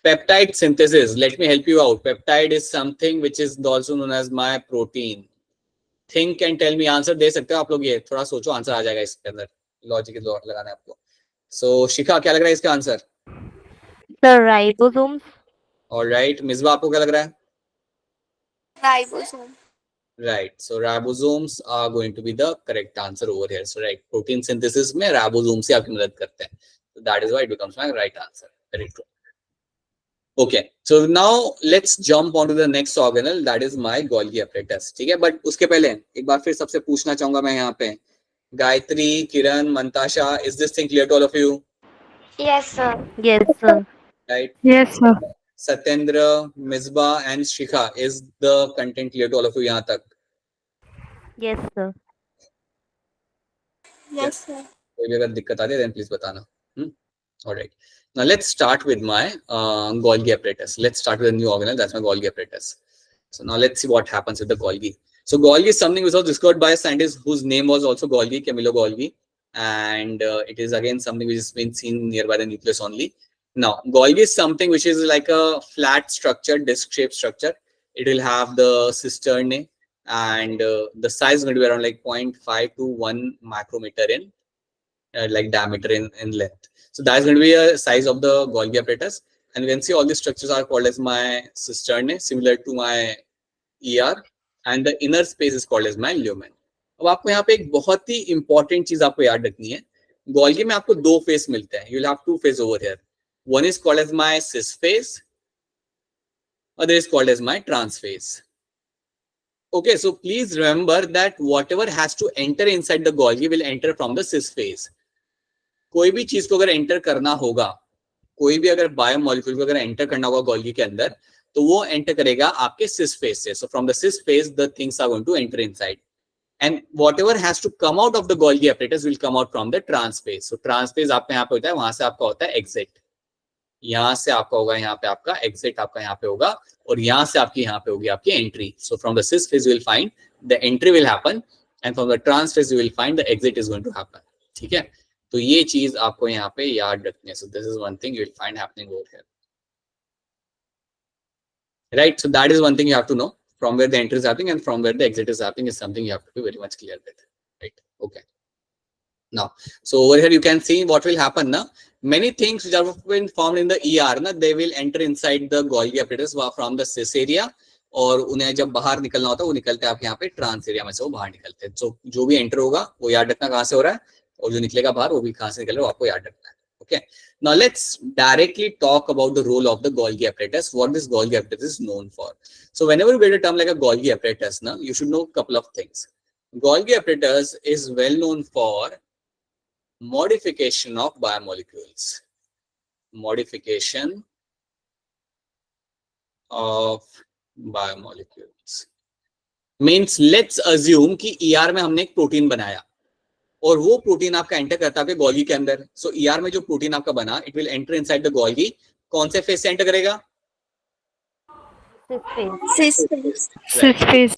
Speaker 1: Peptide synthesis. Let me help you out. Peptide is something which is also known as my protein. Think and tell me. Answer दे सकते हो आप लोग. ये थोड़ा सोचो, answer आ जाएगा इसके अंदर. लॉजिक लगाना है आपको. सो शिखा क्या लग रहा है इसका answer.
Speaker 2: Sir, ribosomes.
Speaker 1: Alright. Misba आपको क्या लग रहा है.
Speaker 3: Ribosome.
Speaker 1: Right. So ribosomes are going to be the correct answer over here. So right, protein synthesis में राइबोसोम्स ही आपकी मदद करते हैं. So that is why it becomes my right answer. Very true. Okay, so now let's jump on to the next organelle, that is my Golgi apparatus. ठीक है, but उसके पहले एक बार फिर सबसे पूछना चाहूंगा मैं यहाँ पे. गायत्री, किरण, मंताशा, is this thing clear to all of you?
Speaker 4: Yes, sir.
Speaker 2: Yes, sir.
Speaker 1: Right.
Speaker 5: Yes, sir.
Speaker 1: Satyendra, Misbah and Shikha, is the content clear to all of you यहाँ तक?
Speaker 2: Yes, sir.
Speaker 3: Yes, sir.
Speaker 1: कोई भी अगर दिक्कत आ जाए then please बताना. All right. Now let's start with my Golgi apparatus. Let's start with a new organelle. That's my Golgi apparatus. So now let's see what happens with the Golgi. So Golgi is something which was discovered by a scientist whose name was also Golgi, Camillo Golgi, and it is again something which has been seen nearby the nucleus only. Now Golgi is something which is like a flat structure, disc-shaped structure. It will have the cisternae, and the size is going to be around like 0.5 to 1 micrometer in like diameter in length. So that is going to be a size of the Golgi apparatus. And you can see all these structures are called as my cisternae, similar to my ER, and the inner space is called as my lumen. अब आपको यहाँ पे एक बहुत ही important चीज आपको याद रखनी है. Golgi में आपको दो फेस मिलते हैं. You'll have two phase over here. One is called as my cis phase, other is called as my trans phase. Okay, so please remember that whatever has to enter inside the Golgi will enter from the cis phase. कोई भी चीज को अगर enter करना होगा, कोई भी अगर बायोमोलिक्यूल को अगर एंटर करना होगा गोल्गी के अंदर, तो वो एंटर करेगा आपके सिस फेज से. So from the cis phase the things are going to enter inside, and whatever has to come out of the Golgi apparatus will come out from the trans phase. So trans phase आपका यहाँ पे होता है, वहां से आपका होता है एग्जिट. यहाँ से आपका होगा यहाँ पे आपका एग्जिट, आपका यहाँ पे होगा, और यहाँ से आपकी यहाँ पे होगी आपकी entry. So from the cis phase you will find the entry will happen, and from the trans phase you will find the exit is going to happen. ठीक है, तो ये चीज आपको यहाँ पे याद रखनी है. So this is one thing you will find happening over here. Right, so that is one thing you have to know. From where the entry is happening and from where the exit is happening is something you have to be very much clear with. Right? Okay. Now, so over here you can see what will happen now. Many things which are been formed in the ER, na, they will enter inside the Golgi apparatus from the cis area, और उन्हें जब बाहर निकलना होता है वो निकलते हैं आप यहाँ पे ट्रांस एरिया में से वो बाहर निकलते हैं. तो जो भी एंटर होगा वो याद रखना कहाँ से हो रहा है, और जो निकलेगा बाहर वो भी कहाँ से निकल रहा है वो आपको याद रखना है. Okay. Now let's directly talk about the role of the Golgi apparatus. What this Golgi apparatus is known for. So whenever you get a term like a Golgi apparatus, now you should know a couple of things. Golgi apparatus is well known for modification of biomolecules. Modification of biomolecules means let's assume कि ER में हमने एक protein बनाया और वो protein आपका enter करता है गोल्गी के अंदर. सो ER में जो प्रोटीन आपका बना it will enter inside the Golgi. कौन से फेज से एंटर करेगा?
Speaker 3: Cis phase.
Speaker 2: सिस फेज.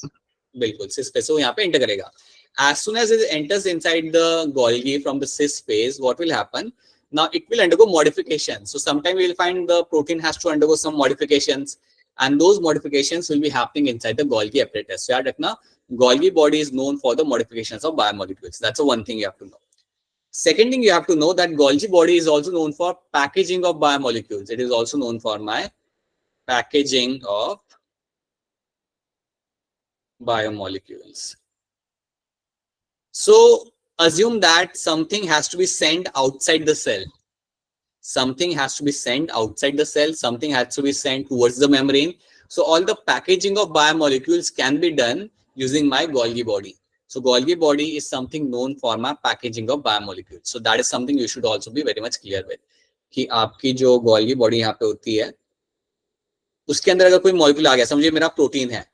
Speaker 1: बिल्कुल cis phase. So यहाँ पे एंटर करेगा. As soon as it enters inside the Golgi from the cis phase, what will happen? Now it will undergo modifications. So sometime we will find the protein has to undergo some modifications, and those modifications will be happening inside the Golgi apparatus. So याद रखना, Golgi body is known for the modifications of biomolecules. That's the one thing you have to know. Second thing you have to know that Golgi body is also known for packaging of biomolecules. It is also known for my packaging of biomolecules. So assume that something has to be sent outside the cell. Something has to be sent outside the cell. Something has to be sent towards the membrane. So all the packaging of biomolecules can be done using my Golgi body. So Golgi body is something known for my packaging of biomolecules. So that is something you should also be very much clear with. कि आपकी जो Golgi body यहाँ पे होती है, उसके अंदर अगर कोई मॉलिक्यूल आ गया, समझिए मेरा प्रोटीन है,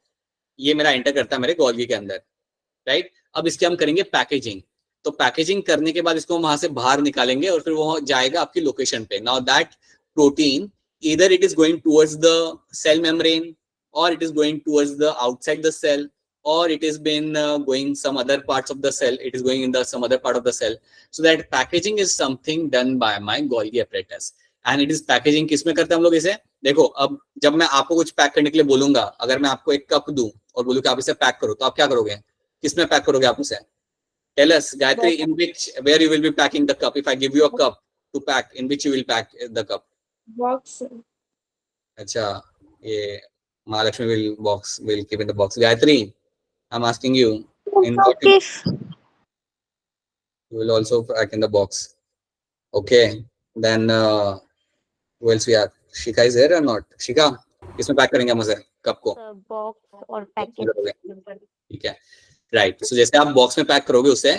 Speaker 1: ये मेरा एंटर करता है मेरे Golgi के अंदर, राइट? अब इसके हम करेंगे पैकेजिंग. तो पैकेजिंग करने के बाद इसको हम वहां से बाहर निकालेंगे और फिर वो जाएगा आपकी लोकेशन पे. Now that protein either it is going towards the cell membrane or it is going towards the outside the cell or it has been going some other parts of the cell, it is going in the some other part of the cell. So that packaging is something done by my Golgi apparatus. And it is packaging किसमें करते हैं हम लोग इसे? देखो, अब जब मैं आपको कुछ पैक करने के लिए बोलूंगा, अगर मैं आपको एक कप दूं और बोलूं कि आप इसे पैक करो, तो आप क्या करोगे? किसमें पैक करोगे आप उसे? Tell us, Gayatri, in which, where you will be packing the cup? If I give you a cup to pack, in which you will pack the cup?
Speaker 3: Box.
Speaker 1: अच्छा, ये Mahalakshmi will keep in the box. Gayatri, I'm asking you, in what
Speaker 4: Okay.
Speaker 1: you will also pack in the box. Okay, then who else we have? Shika is here or not? Shika, किसमें pack करेंगे हम उसे cup को?
Speaker 2: Box और packet.
Speaker 1: ठीक है, right. सो जैसे आप बॉक्स में पैक करोगे उसे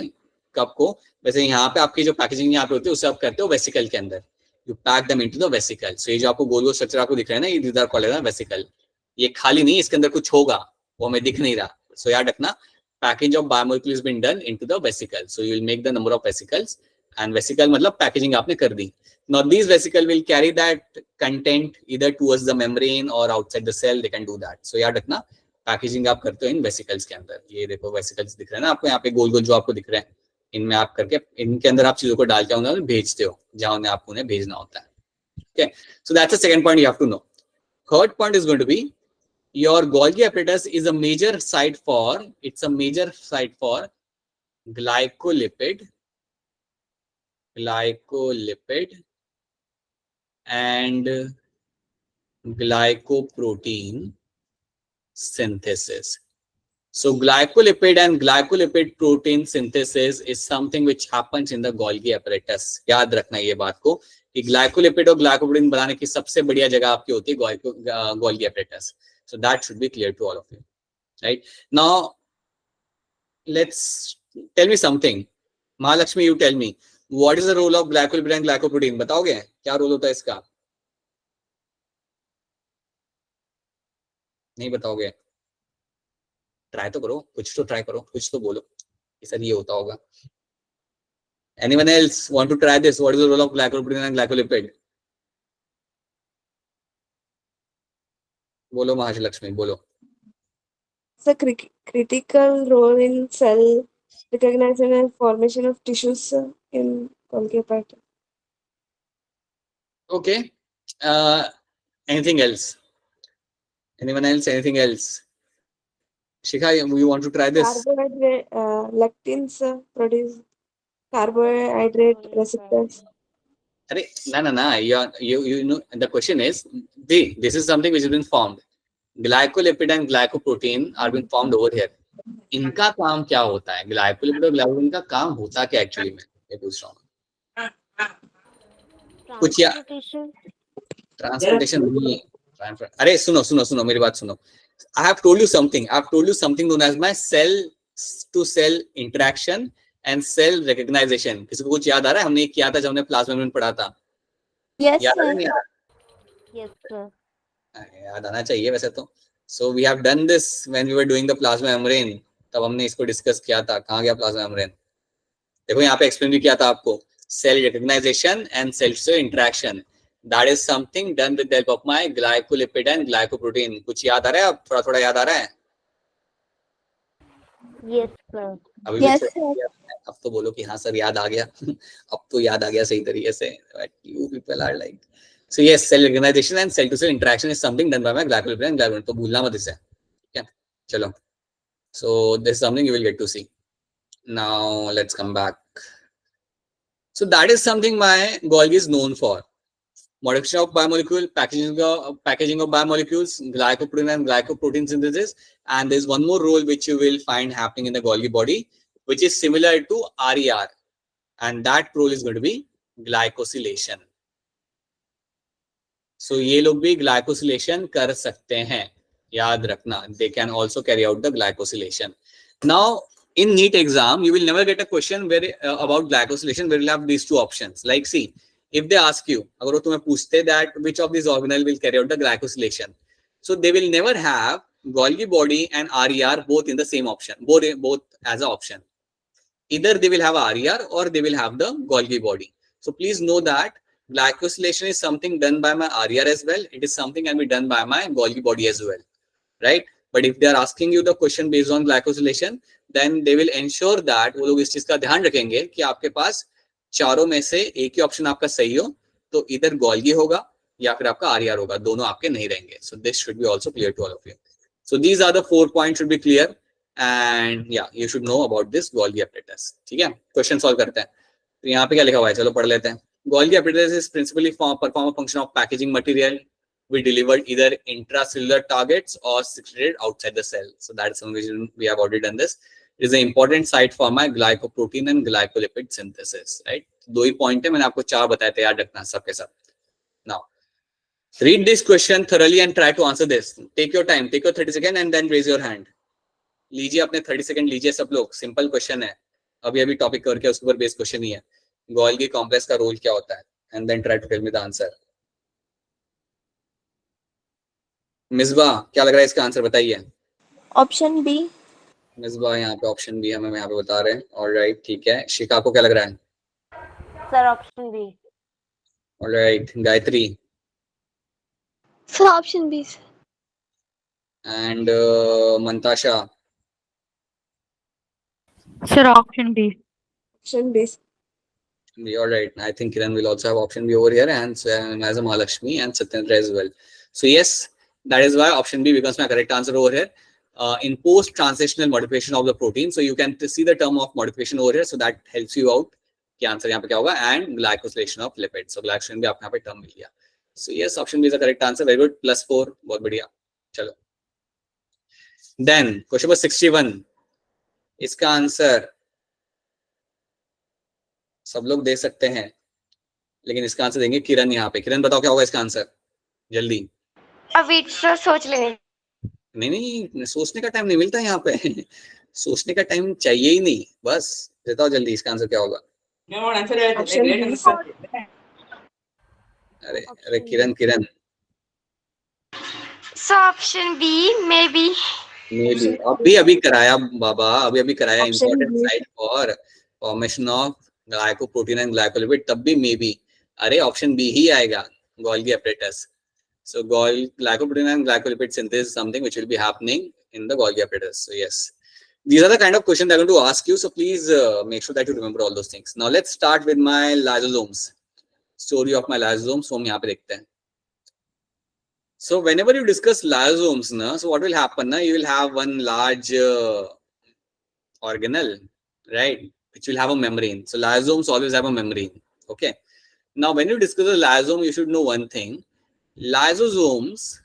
Speaker 1: कप को, वैसे यहाँ पे आपकी जो पैकेजिंग यहाँ पे होती है उसे आप करते हो वेसिकल के अंदर. You pack them into the vesicle. So ये जो आपको गोल गोल स्ट्रक्चर आपको दिख रहा है ना, ये these are called as vesicle. ये खाली नहीं, इसके अंदर कुछ होगा, वो हमें दिख नहीं रहा. सो याद रखना, package of biomolecule is been done into the vesicle. So you will make the number of vesicles, and vesicle मतलब पैकेजिंग आपने कर दी. Now these vesicle will carry that content either towards the membrane or outside the cell. They can do that. So याद रखना, packaging आप करते हो इन vesicles के अंदर. ये देखो वेसिकल्स दिख रहे हैं ना आपको यहाँ पे, गोल गोल जो आपको दिख रहे हैं, इनमें आप करके इनके अंदर आप चीजों को डाल के उन्हें भेजते हो जहां उन्हें आपको उन्हें भेजना होता है. Okay, so that's the second point you have to know. Third point is going to be your Golgi apparatus is a major site for, it's a major site for glycolipid and glycoprotein synthesis. So glycolipid and glycolipid protein synthesis is something which happens in the Golgi apparatus. याद रखना ये बात को कि glycolipid और glycoprotein बनाने की सबसे बढ़िया जगह आपकी होती है Golgi apparatus. So that should be clear to all of you, right? Now let's tell me something. Mahalakshmi, you tell me, what is the role of glycolipid and glycoprotein? बताओगे क्या रोल होता है इसका? नहीं बताओगे? ट्राई तो करो, कुछ तो ट्राई करो, कुछ तो बोलो कि सर ये होता होगा. Anyone else want to try this? What is the role of glycoprotein and glycolipid? बोलो महालक्ष्मी, बोलो.
Speaker 3: It's a critical role in cell recognition and formation of tissues in Golgi apparatus.
Speaker 1: Okay. Anything else? Anyone else? Anything else? Shikha, you want to try this?
Speaker 3: Carbohydrate, lectins produce carbohydrate receptors.
Speaker 1: No. You know, the question is, this is something which has been formed. Glycolipid and glycoprotein are been formed over here. इनका काम क्या होता है? Glycolipid और glycoprotein का काम होता क्या एक्चुअली में? ये पूछ रहा हूँ. कुछ या ट्रांसपोर्टेशन नहीं. अरे सुनो मेरी बात सुनो. I have told you something known as my cell to cell interaction and cell recognition. किसी को कुछ याद आ रहा है? हमने किया था जब हमने प्लाज्मा मेम्ब्रेन पढ़ा था.
Speaker 3: Yes,
Speaker 1: याद
Speaker 3: sir.
Speaker 1: है नहीं?
Speaker 2: Yes, sir.
Speaker 1: याद आना चाहिए वैसे तो. So we have done this when we were doing the plasma membrane. तब हमने इसको डिस्कस किया था. कहाँ गया प्लाज्मा मेम्ब्रेन? देखो यहाँ पे एक्सप्लेन भी किया था आपको. Cell recognization and cell cell interaction, that is something done with the help of my glycolipid and glycoprotein. कुछ याद आ रहा है? अब थोड़ा थोड़ा याद आ रहा है.
Speaker 2: Yes sir.
Speaker 1: अभी भी
Speaker 3: Yes,
Speaker 1: थोड़ा
Speaker 3: sir.
Speaker 1: याद है. अब तो बोलो कि हाँ सर याद आ गया. अब तो याद आ गया सही तरीके से. You people are like. So yes, cell organization and cell to cell interaction is something done by my glycolipid and glycogen. तो भूलना मत इसे. ठीक है, चलो. So this is something you will get to see. Now let's come back. So that is something my Golgi is known for. Modification of biomolecule, packaging of biomolecules, glycoprotein and glycoprotein synthesis, and there is one more role which you will find happening in the Golgi body, which is similar to RER, and that role is going to be glycosylation. So ये लोग भी glycosylation कर सकते हैं, याद रखना. They can also carry out the glycosylation. Now in NEET exam you will never get a question where about glycosylation where you'll have these two options. Like see, if they ask you, अगर वो तुम्हें पूछते that which of these organelle will carry out the glycosylation, so they will never have Golgi body and RER both in the same option, both as an option. Either they will have RER or they will have the Golgi body. So please know that glycosylation is something done by my RER as well. It is something can be done by my Golgi body as well, right? But if they are asking you the question based on glycosylation, then they will ensure that वो लोग इस चीज का ध्यान रखेंगे कि आपके पास चारों में से एक ही ऑप्शन आपका सही हो. तो इधर Golgi होगा या फिर आपका RER होगा, दोनों आपके नहीं रहेंगे. So this should be also clear to all of you. So these are the 4 points should be clear. And yeah, you should know about this Golgi apparatus. ठीक है, क्वेश्चन सॉल्व करते हैं. तो यहाँ पे क्या लिखा हुआ है, चलो पढ़ लेते हैं. Golgi apparatus is principally perform a function of packaging material we delivered either intracellular targets or secreted outside the cell. So that is something which we have already done this. It is an important site for my glycoprotein and glycolipid synthesis, right? दो ही point है, मैंने आपको चार बताए थे, याद रखना सबके सब. Now read this question thoroughly and try to answer this. Take your time, take your 30 seconds and then raise your hand. लीजिए अपने 30 सेकंड लीजिए सब लोग. सिंपल क्वेश्चन है, अभी अभी टॉपिक करके उसके ऊपर बेस्ड क्वेश्चन ही है. गोल्गी कॉम्प्लेक्स का रोल क्या होता है, and then try to tell me the answer. Misba क्या लग रहा है इसका आंसर बताइए.
Speaker 3: Option B.
Speaker 1: मिसबा यहाँ पे ऑप्शन बी हमें यहाँ पे बता रहे हैं. ऑलराइट, ठीक है. शिका को क्या लग रहा है?
Speaker 2: Sir option B.
Speaker 1: Alright, Gayatri
Speaker 4: Sir, option B.
Speaker 1: And Mantasha.
Speaker 2: Sir option B.
Speaker 3: Option B.
Speaker 1: All right. I think Kiran will also have option B over here, and as a Mahalakshmi and Satyendra as well. So yes, that is why option B becomes my correct answer over here. In post-translational modification of the protein, so you can see the term of modification over here, so that helps you out. कि answer यहाँ पे क्या होगा, and glycosylation of lipids. So glycosylation भी आपको यहाँ पे term मिल गया. So yes, option B is the correct answer. Very good. +4, बहुत बढ़िया. चलो. Then question number 61. इसका आंसर सब लोग दे सकते हैं, लेकिन इसका आंसर देंगे किरण. यहाँ पे किरण बताओ क्या होगा इसका आंसर, जल्दी.
Speaker 4: वेट सर, सोच लेंगे.
Speaker 1: नहीं, सोचने का टाइम नहीं मिलता यहाँ पे. सोचने का टाइम चाहिए ही नहीं, बस बताओ जल्दी इसका आंसर क्या होगा.
Speaker 3: Option B.
Speaker 1: अरे अरे Kiran Kiran.
Speaker 4: So option B, maybe.
Speaker 1: अभी अभी कराया बाबा, अभी अभी कराया.
Speaker 3: Option
Speaker 1: important
Speaker 3: B.
Speaker 1: Site for formation of glycoprotein and glycolipid. तब भी मे बी, अरे ऑप्शन बी ही आएगा, Golgi apparatus. So glycoprotein and glycolipid synthesis is something which will be happening in the Golgi apparatus. So yes, these are the kind of questions they're going to ask you. So please make sure that you remember all those things. Now let's start with my lysosomes. Story of my lysosomes. So हम यहाँ पे देखते हैं. So whenever you discuss lysosomes, na, so what will happen? Na, you will have one large organelle, right, which will have a membrane. So lysosomes always have a membrane. Okay. Now when you discuss a lysosome, you should know one thing. Lysosomes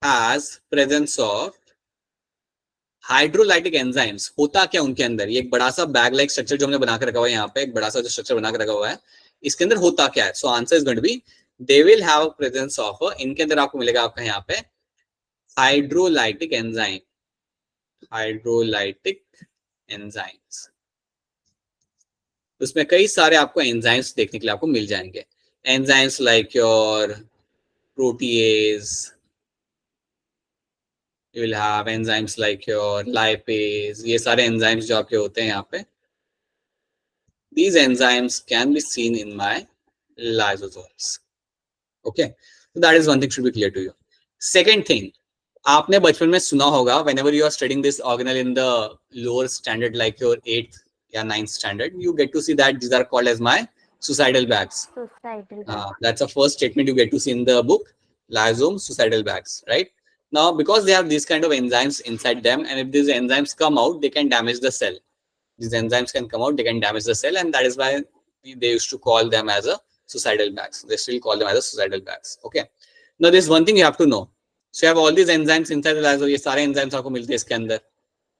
Speaker 1: has presence of hydrolytic enzymes. होता क्या उनके अंदर, ये एक बड़ा सा bag like structure जो हमने बना के रखा हुआ है, यहाँ पे एक बड़ा सा जो स्ट्रक्चर बना के रखा हुआ है, इसके अंदर होता क्या है. So answer is going to be they will have presence of, इनके अंदर आपको मिलेगा आपका यहाँ पे हाइड्रोलाइटिक एंजाइम. हाइड्रोलाइटिक एंजाइम्स, उसमें कई सारे आपको एंजाइम्स देखने के लिए आपको मिल जाएंगे. Enzymes like your protease, you will have enzymes like your lipase, ये सारे enzymes जो आपके होते हैं यहाँ पे, these enzymes can be seen in my lysosomes. Okay, so that is one thing should be clear to you. Second thing, आपने बचपन में सुना होगा, whenever you are studying this organelle in the lower standard like your 8th या 9th standard, you get to see that these are called as my suicidal bags.
Speaker 2: Suicidal bag.
Speaker 1: That's the first statement you get to see in the book, lysosome suicidal bags, right? Now, because they have these kind of enzymes inside them, and if these enzymes come out, they can damage the cell. These enzymes can come out, they can damage the cell, and that is why they used to call them as a suicidal bags. They still call them as a suicidal bags. Okay. Now, there's one thing you have to know. So you have all these enzymes inside the lysosome. ये सारे enzymes आपको मिलते हैं इसके अंदर,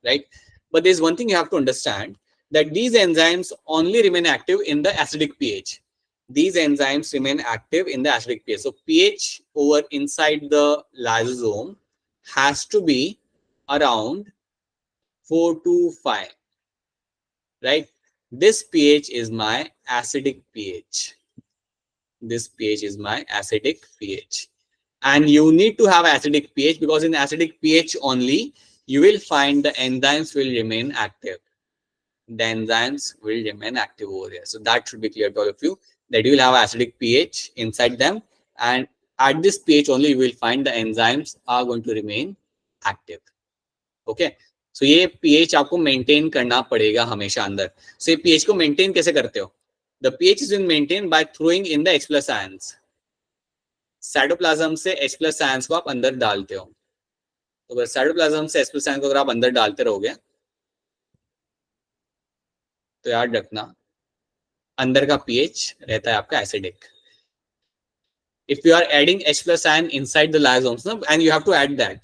Speaker 1: right? But there's one thing you have to understand, that these enzymes only remain active in the acidic pH. These enzymes remain active in the acidic pH. So pH over inside the lysosome has to be around 4 to 5, right? This pH is my acidic pH. This pH is my acidic pH. And you need to have acidic pH, because in acidic pH only, you will find the enzymes will remain active. The enzymes will remain active over here. So that should be clear to all of you, that you will have acidic pH inside them, and at this pH only you will find the enzymes are going to remain active. Okay, so ये pH आपको maintain करना पड़ेगा हमेशा अंदर. So ये pH को maintain कैसे करते हो? The pH is maintained by throwing in the H plus ions. Cytoplasm से H plus ions को आप अंदर डालते हो. तो अगर साइटोप्लाज्म से H plus ions को अगर आप अंदर डालते रहोगे, तो याद रखना अंदर का pH रहता है आपका acidic. If you are adding H plus ion inside the lysosomes, and you have to add that,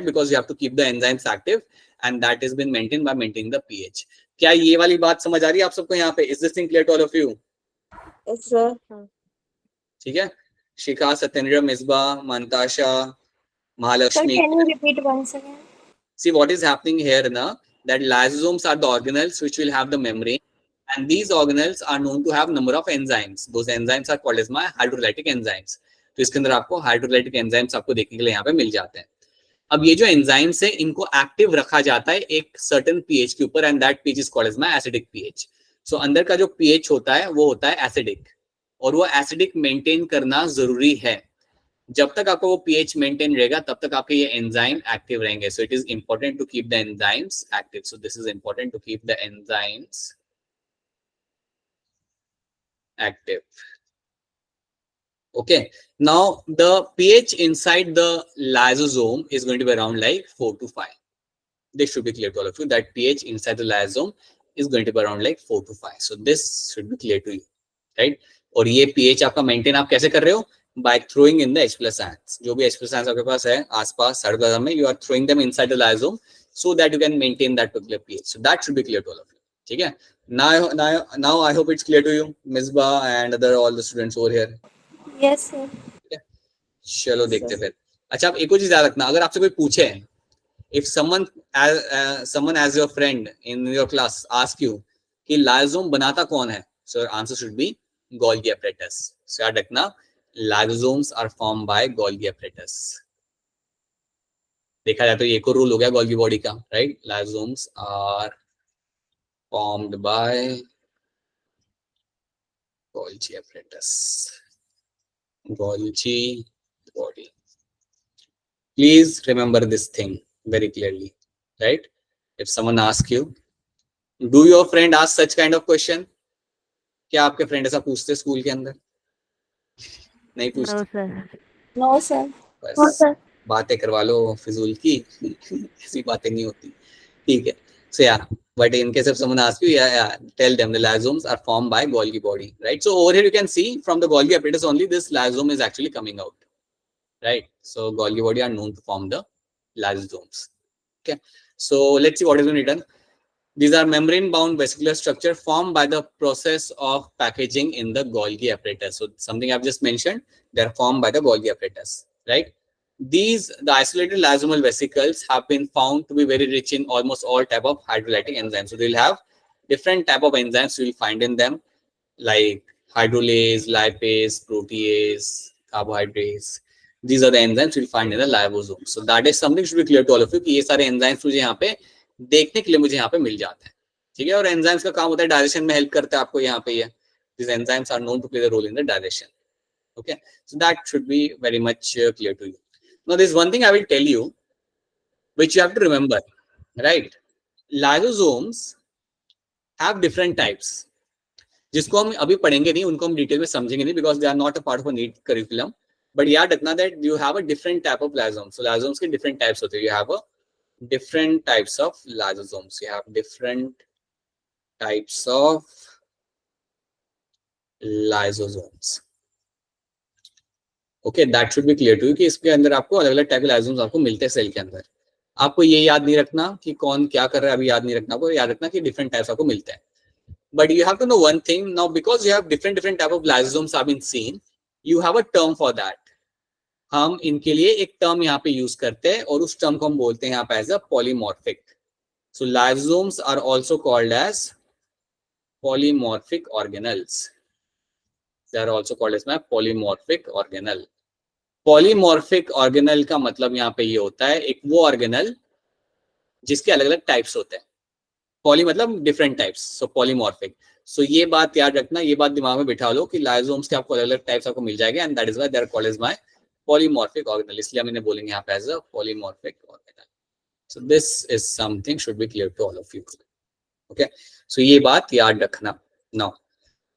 Speaker 1: because you have to keep the enzymes active, and that has been maintained by maintaining the pH. क्या ये वाली बात समझ आ रही है आप सबको यहाँ पे? Is this thing clear to all of you?
Speaker 3: Yes, sir.
Speaker 1: ठीक है. शिखा, Satyendra, Misbah, मंताशा,
Speaker 4: Sir,
Speaker 1: Mahalakshmi.
Speaker 4: can you repeat once again?
Speaker 1: See what is happening here now, that lysosomes are the organelles which will have the membrane, and these organelles are known to have number of enzymes. Those enzymes are called as my hydrolytic enzymes. तो इसके अंदर आपको hydrolytic enzymes आपको देखने के लिए यहाँ पे मिल जाते हैं. अब ये जो enzymes है, इनको active रखा जाता है एक certain pH के ऊपर, and that pH is called as my acidic pH. So अंदर का जो pH होता है वो होता है acidic, और वो acidic maintain करना जरूरी है. जब तक आपको वो pH मेंटेन रहेगा तब तक आपके ये एंजाइम एक्टिव रहेंगे. So it is important to keep the enzymes active. So this is important to keep the enzymes active. Okay, now the pH inside the lysosome is going to be around like 4 to 5. This should be clear to all of you, that pH inside the lysosome is going to be around like 4 to 5. So this should be clear to you, right? और ये pH आपका maintain आप कैसे कर रहे हो? By throwing in the H plus ions. जो भी H plus ions आपके पास है आसपास साइटोप्लाज्म में, you are throwing them inside the lysosome so that you can maintain that particular pH. So that should be clear to all of you. ठीक है. Now I hope it's clear to you, Misbah and all the students over here.
Speaker 4: Yes, sir.
Speaker 1: चलो देखते फिर. अच्छा, आप एक और चीज याद रखना, अगर आपसे कोई पूछे, if someone as your friend in your class ask you कि lysosome बनाता कौन है, so your answer should be Golgi apparatus. So याद रखना, lysosomes are formed by Golgi apparatus. देखा जाए तो ये एक और रूल हो गया Golgi body का, right? Lysosomes are formed by Golgi apparatus. Golgi body. Please remember this thing very clearly, right? If someone asks you, do your friend ask such kind of question? क्या आपके friend ऐसा पूछते school के अंदर? नहीं पूछते.
Speaker 2: No, sir.
Speaker 4: No, sir.
Speaker 1: बस
Speaker 4: No, sir.
Speaker 1: बातें करवा लो फिजूल की, ऐसी बातें नहीं होती. ठीक है. So yeah, but in case if someone asks you, yeah, tell them the lysosomes are formed by Golgi body, right? So over here you can see from the Golgi apparatus only this lysosome is actually coming out, right? So Golgi body are known to form the lysosomes. Okay. So let's see what has been written. These are membrane-bound vesicular structure formed by the process of packaging in the Golgi apparatus. So something I've just mentioned, they are formed by the Golgi apparatus, right? The isolated lysosomal vesicles have been found to be very rich in almost all type of hydrolytic enzymes. So they'll have different type of enzymes you will find in them, like hydrolase, lipase, protease, carbohydrates. These are the enzymes you'll find in the lysosome. So that is something should be clear to all of you कि ये सारे enzymes मुझे यहाँ पे देखने के लिए मुझे यहाँ पे मिल जाते हैं, ठीक है. और enzymes का काम होता है digestion में help करता है आपको यहाँ पे ये. These enzymes are known to play the role in the digestion. Okay, so that should be very much clear to you. Now there's one thing I will tell you, which you have to remember, right? Lysosomes have different types. जिसको हम अभी पढ़ेंगे नहीं, उनको हम detail में समझेंगे नहीं, because they are not a part of a NEET curriculum. But याद रखना that you have a different type of lysosomes. So lysosomes के different types होते हैं. You have a different types of lysosomes. You have different types of lysosomes. Okay, that should be clear to you कि इसके अंदर आपको अलग अलग type के lysosomes आपको मिलते हैं सेल के अंदर. आपको ये याद नहीं रखना कि कौन क्या कर रहा है, अभी याद नहीं रखना, आपको याद रखना कि different types आपको मिलते हैं. But you have to know one thing now, because you have different type of lysosomes have been seen, you have a term for that. हम इनके लिए एक टर्म यहाँ पे यूज करते हैं और उस टर्म को हम बोलते हैं यहाँ पे as a polymorphic. So lysosomes are also called as polymorphic organelles. They are also called as polymorphic organelle. Polymorphic organelle का मतलब यहाँ पे ये होता है एक वो ऑर्गेनल जिसके अलग अलग टाइप्स होते हैं. पॉली मतलब डिफरेंट टाइप्स, सो पॉलीमॉर्फिक. सो ये बात याद रखना, ये बात दिमाग में बिठा लो कि लाइसोसोम्स के आपको अलग अलग टाइप्स आपको मिल जाएंगे, and that is why they are called as my polymorphic organelle. इसलिए हम इन्हें बोलेंगे यहाँ पे as a polymorphic organelle. So this is something should be clear to all of you. Okay, so ये बात याद रखना. Now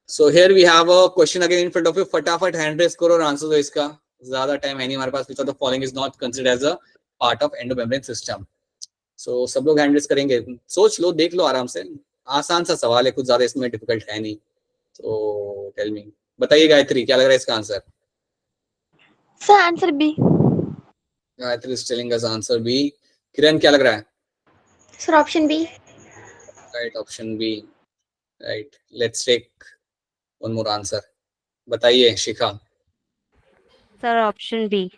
Speaker 1: so here we have a question again in front of you. फटाफट हैंड रेज करो और answer दो इसका. ज्यादा टाइम है नहीं हमारे पास. Which of the following is not considered as a part of endomembrane system. So सब लोग हैंड रेज करेंगे. सोच लो, देख लो आराम से. आसान सा सवाल है, कुछ ज्यादा इसमें डिफिकल्ट है नहीं. तो टेल मी, बताइए गायत्री, क्या लग रहा है इसका आंसर?
Speaker 4: Sir answer B.
Speaker 1: Gayatri is telling us answer B. Kiran, क्या लग रहा है?
Speaker 4: Sir option B.
Speaker 1: Right, option B. Right, let's take one more answer. बताइए Shikha.
Speaker 2: Sir option B.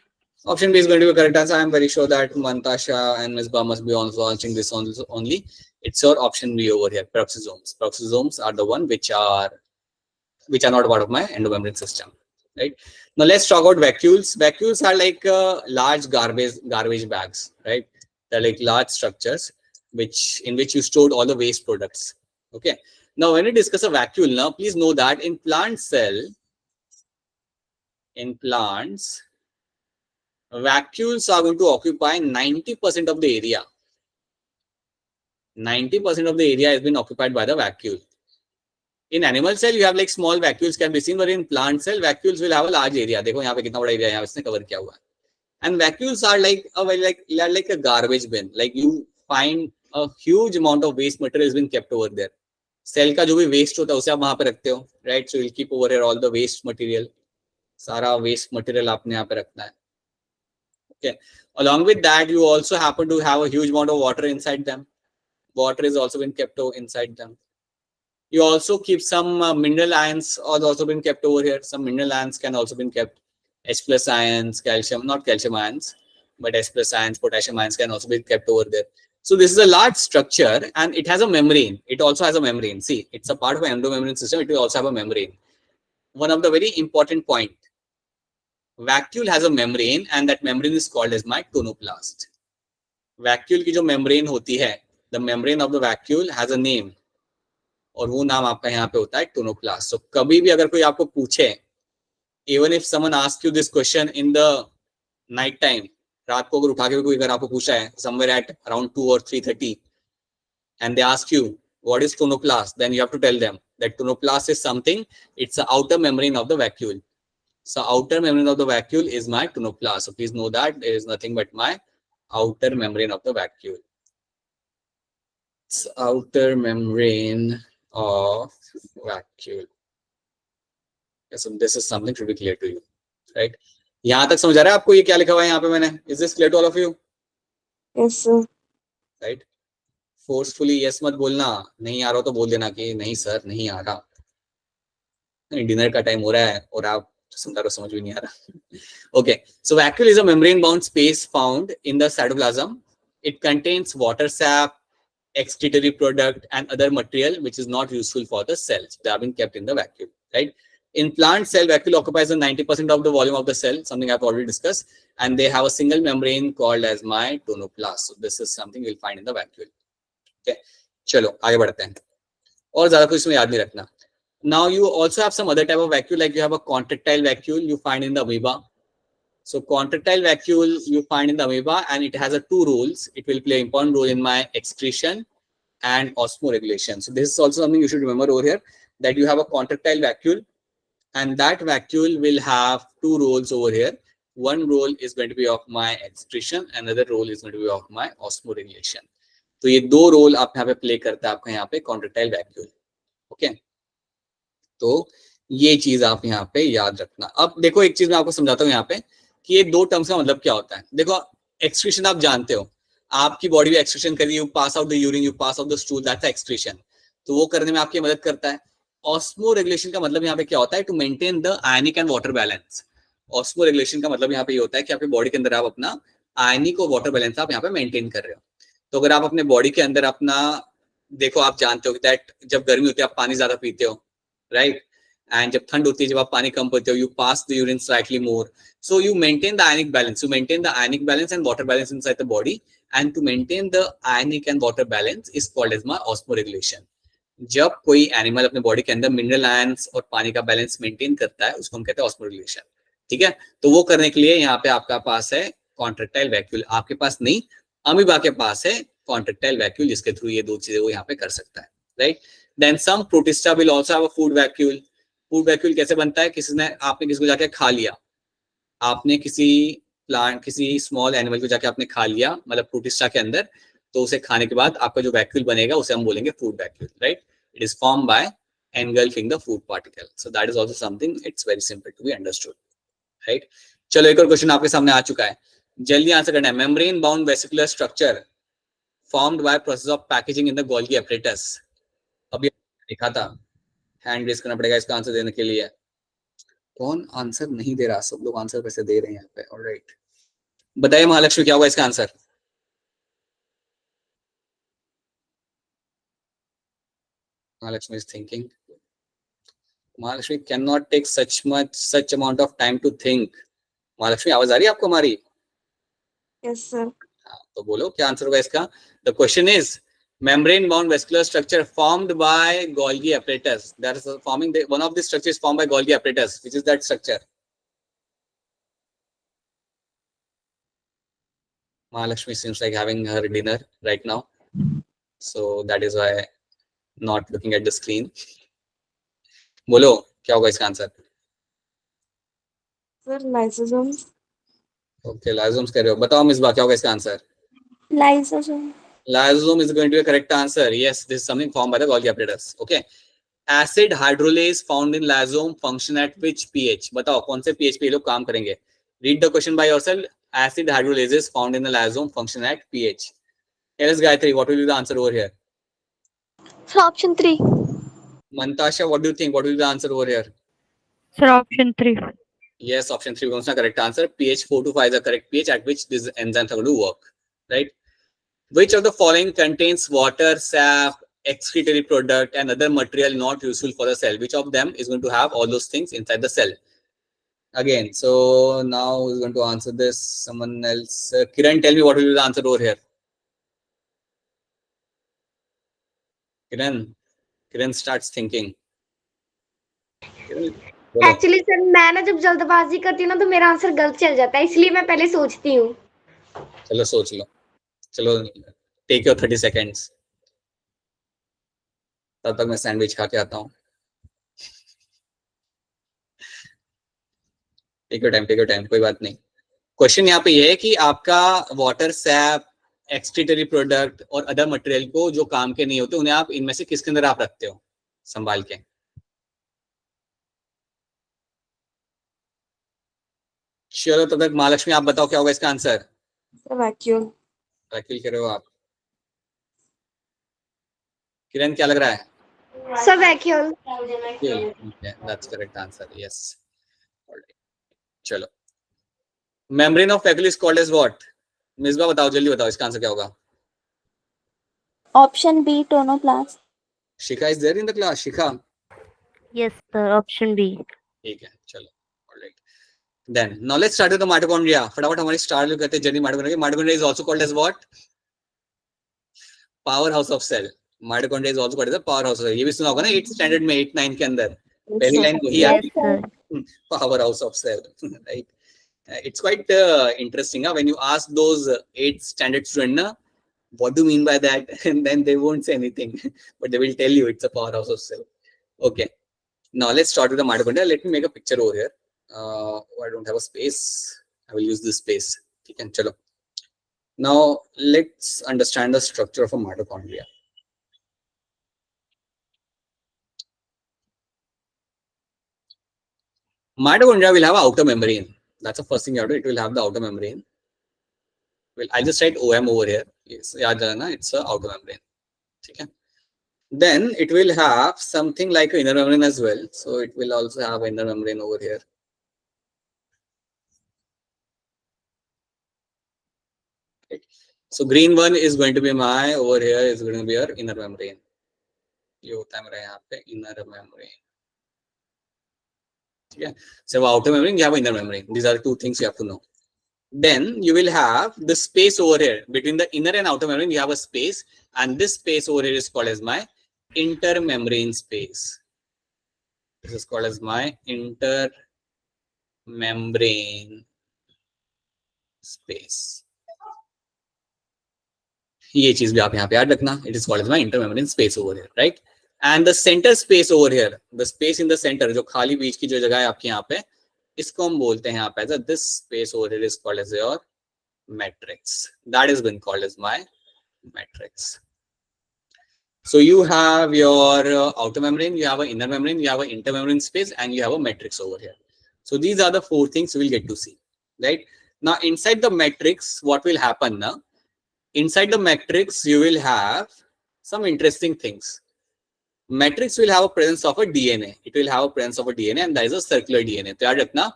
Speaker 1: Option B is going to be correct answer. I am very sure that Mantasha and Ms. Ba must be also watching this only. It's your option B over here. Peroxisomes. Peroxisomes are the one which are not part of my endomembrane system. Right. Now let's talk about vacuoles. Vacuoles are like large garbage bags. Right. They're like large structures in which you stored all the waste products. Okay. Now when we discuss a vacuole, now please know that in plants, vacuoles are going to occupy 90% of the area. 90% of the area has been occupied by the vacuole. In animal cell, you have like small vacuoles can be seen, but in plant cell, vacuoles will have a large area. देखो यहाँ पे कितना बड़ा area यहाँ इसने cover किया हुआ है. And vacuoles are like a garbage bin. Like you find a huge amount of waste material has been kept over there. Cell का जो भी waste होता है उसे आप वहाँ पे रखते हो, right? So you'll keep over here all the waste material. सारा waste material आपने यहाँ पे रखना है. Okay. Along with that, you also happen to have a huge amount of water inside them. Water is also been kept inside them. You also keep some mineral ions are also been kept over here. Some mineral ions can also been kept. H plus ions, calcium, not calcium ions, but H plus ions, potassium ions can also be kept over there. So this is a large structure and it has a membrane. It also has a membrane. See, it's a part of an endomembrane system. It will also have a membrane. One of the very important point. Vacuole has a membrane and that membrane is called as my tonoplast. Vacuole की जो membrane होती है, the membrane of the vacuole has a name और वो नाम आपका यहाँ पे होता है tonoplast. So कभी भी अगर कोई आपको पूछे, even if someone asks you this question in the night time, रात को अगर उठा के कोई अगर आपको पूछा है somewhere at around 2 or 3:30 and they ask you what is tonoplast, then you have to tell them that tonoplast is something, it's the outer membrane of the vacuole. So outer membrane of the vacuole is my tonoplast. So please know that there is nothing but my outer membrane of the vacuole. It's outer membrane of vacuole. Okay, so this is something should be clear to you, right? यहाँ तक समझ आ रहा है आपको ये क्या लिखा हुआ है यहाँ पे मैंने? Is this clear to all of you?
Speaker 3: Yes, sir.
Speaker 1: Right? Forcefully yes मत बोलना. नहीं आ रहा तो बोल देना कि नहीं सर नहीं आ रहा. डिनर का टाइम हो रहा है और आप समझ भी नहीं आ रहा. Okay, so vacuole is a membrane-bound space found in the cytoplasm. It contains water sap, excretory product, and other material which is not useful for the cells. They have been kept in the vacuole, right? In plant cell, vacuole occupies 90% of the volume of the cell, something I've already discussed, and they have a single membrane called as mitonoplast. So this is something you'll find in the vacuole. Okay, चलो आगे बढ़ते हैं, और ज्यादा कुछ इसमें याद नहीं रखना. Now you also have some other type of vacuole, like you have a contractile vacuole you find in the amoeba. So contractile vacuole you find in the amoeba, and it has two roles. It will play an important role in my excretion and osmoregulation. So this is also something you should remember over here, that you have a contractile vacuole, and that vacuole will have two roles over here. One role is going to be of my excretion, another role is going to be of my osmoregulation. तो ये दो role आप यहाँ पे play करता है आपका यहाँ पे कॉन्ट्रेक्टाइल वैक्यूल. ओके, तो ये चीज आप यहाँ पे याद रखना. अब देखो एक चीज मैं आपको समझाता हूँ यहाँ पे कि ये दो टर्म्स का मतलब क्या होता है. देखो एक्सक्रीशन आप जानते हो, आपकी बॉडी में एक्सक्रीशन करी, you pass out the urine, you pass out the stool, that's excretion. तो वो करने में आपकी मदद करता है. ऑस्मो रेगुलेशन का मतलब यहाँ पे क्या होता है, to maintain the ionic and water balance. Osmoregulation का मतलब यहाँ पे ये होता है कि आपकी बॉडी के अंदर आप अपना आयनिक और वाटर बैलेंस आप यहाँ पे मेंटेन कर रहे हो. तो अगर आप अपने बॉडी के अंदर अपना देखो, आप जानते हो दैट जब गर्मी होती है आप पानी ज्यादा पीते हो, राइट, एंड जब ठंड होती है जब आप पानी कम पीते हो, you pass the urine slightly more. So you maintain the ionic balance. You maintain the ionic balance and water balance inside the body, and to maintain the ionic and water balance is called as my osmoregulation. जब कोई animal अपने body के अंदर mineral ions और पानी का balance maintain करता है, उसको हम कहते हैं ऑस्मोरेगुलेशन. ठीक है, तो वो करने के लिए यहाँ पे आपका पास है कॉन्ट्रेक्टाइल वैक्यूल. आपके पास नहीं, अमीबा के पास है कॉन्ट्रेक्टाइल वैक्यूल, जिसके थ्रू ये दो चीजें वो यहाँ पे कर सकता है, right. Then some protista will also have a food vacuole. Food vacuole कैसे बनता है, किसी ने आपने किसी को जाके खा लिया, आपने किसी प्लांट किसी स्मॉल एनिमल को जाके आपने खा लिया, मतलब प्रोटिस्टा के अंदर, तो उसे खाने के बाद आपका जो वैक्यूल बनेगा उसे हम बोलेंगे food vacuole, right. It is form by engulfing the food particle. So that is also something, it's very simple to be understood, right. चलो एक और क्वेश्चन आपके सामने आ चुका है, जल्दी आंसर करना है. Membrane bound vesicular structure formed by process of packaging in the Golgi apparatus. अभी लिखा था, हैंड रेज करना पड़ेगा इसका आंसर देने के लिए. कौन आंसर नहीं दे रहा, सब लोग आंसर कैसे दे रहे हैं यहाँ पे. ऑलराइट, बताइए महालक्ष्मी क्या होगा इसका आंसर. Mahalakshmi is thinking. Mahalakshmi can not take such amount of time to think. Mahalakshmi आवाज आ रही है आपको हमारी?
Speaker 3: Yes, sir.
Speaker 1: तो बोलो क्या आंसर होगा इसका. The question is membrane bound vascular structure formed by Golgi apparatus. That is forming one of the structures formed by Golgi apparatus. Which is that structure? Mahalakshmi seems like having her dinner right now, so that is why not looking at the screen. बोलो क्या होगा इसका answer.
Speaker 3: Sir, lysosomes.
Speaker 1: Okay, lysosomes कह रहे हो, बताओ मिसबा क्या होगा इसका answer.
Speaker 4: Lysosome.
Speaker 1: Lysosome is going to be a correct answer. Yes, this is something formed by the Golgi apparatus. Okay. Acid hydrolase found in lysosome function at which pH? बताओ कौन से pH पे ये लोग काम करेंगे. Read the question by yourself. Acid hydrolases found in the lysosome function at pH. Yes, Gayatri, what will be the answer over here?
Speaker 4: So option 3.
Speaker 1: Mantasha, what do you think? What will be the answer over here?
Speaker 2: Sir, option 3.
Speaker 1: Yes, option 3 was the correct answer. pH 4 to 5 is the correct pH at which these enzymes are going to work, right? Which of the following contains water, sap, excretory product, and other material not useful for the cell? Which of them is going to have all those things inside the cell? Again, so now who's going to answer this? Someone else. Kiran, tell me what will be the answer over here. Kiran starts thinking. Kiran, बोलो.
Speaker 4: Actually sir मैं ना जब जल्दबाजी करती हूँ ना तो मेरा आंसर गलत चल जाता है, इसलिए मैं पहले सोचती हूँ.
Speaker 1: चलो सोच लो. चलो टेक योर 30 seconds. तब तक मैं सैंडविच खा के आता हूँ. टेक योर टाइम, कोई बात नहीं. क्वेश्चन यहाँ पे ये है कि आपका वाटर, सैप, एक्सक्रीटरी प्रोडक्ट और अदर मटेरियल को जो काम के नहीं होते उन्हें आप इनमें से किसके अंदर आप रखते हो संभाल के. चलो तब तक महालक्ष्मी आप बताओ क्या होगा इसका आंसर.
Speaker 3: Sir, vacuole.
Speaker 1: वकील कर रहे हो आप. किरण क्या लग रहा है.
Speaker 4: Sir vacuole.
Speaker 1: That's correct answer. Yes. Alright. चलो. Membrane of vacuole is called as what? Misbah बताओ, जल्दी बताओ इसका आंसर क्या होगा.
Speaker 5: Option B, tonoplast.
Speaker 1: Shikha is there in the class. Shikha.
Speaker 2: Yes, sir, option B.
Speaker 1: ठीक है, चलो, alright. Then now let's start with the mitochondria. फटाफट हमारी स्टार्ट करते हैं journey mitochondria. Mitochondria is also called as what? Powerhouse of cell. Mitochondria is also called as the powerhouse of cell. ये भी सुना होगा ना 8th स्टैंडर्ड में 8 9 के अंदर पहली लाइन वही
Speaker 2: Yes,
Speaker 1: आती है,
Speaker 2: sir.
Speaker 1: powerhouse of cell. Right. It's quite interesting when you ask those 8th standard student na, what do you mean by that, and then they won't say anything but they will tell you it's a powerhouse of cell. Okay, now let's start with the mitochondria. Let me make a picture over here. I don't have a space. I will use this space. Okay, chalo. Now let's understand the structure of a mitochondria. Mitochondria will have an outer membrane. That's the first thing you have to do. It will have the outer membrane. Well, I'll just write OM over here. Yes, it's a outer membrane. Okay. Then it will have something like an inner membrane as well. So it will also have inner membrane over here. Okay. So green one is going to be my, over here is going to be your inner membrane. ये होता है मेरा यहाँ पे inner membrane. Okay. So outer membrane, you have inner membrane. These are the two things you have to know. Then you will have the space over here between the inner and outer membrane. You have a space, and this space over here is called as my intermembrane space. This is called as my intermembrane space. ये चीज भी आप यहाँ पे याद रखना. It is called as my intermembrane space over here, right? And the center space over here, the space in the center, जो खाली बीच की जो जगह है आपके यहाँ पे, इसको हम बोलते हैं यहाँ पे as this space over here is called as your matrix. That has been called as my matrix. So you have your outer membrane, you have an inner membrane, you have an intermembrane space, and you have a matrix over here. So these are the four things we will get to see, right? Now inside the matrix, what will happen now? Inside the matrix, you will have some interesting things. Matrix will have a presence of a DNA. It will have a presence of a DNA, and that is a circular DNA. तो याद रखना,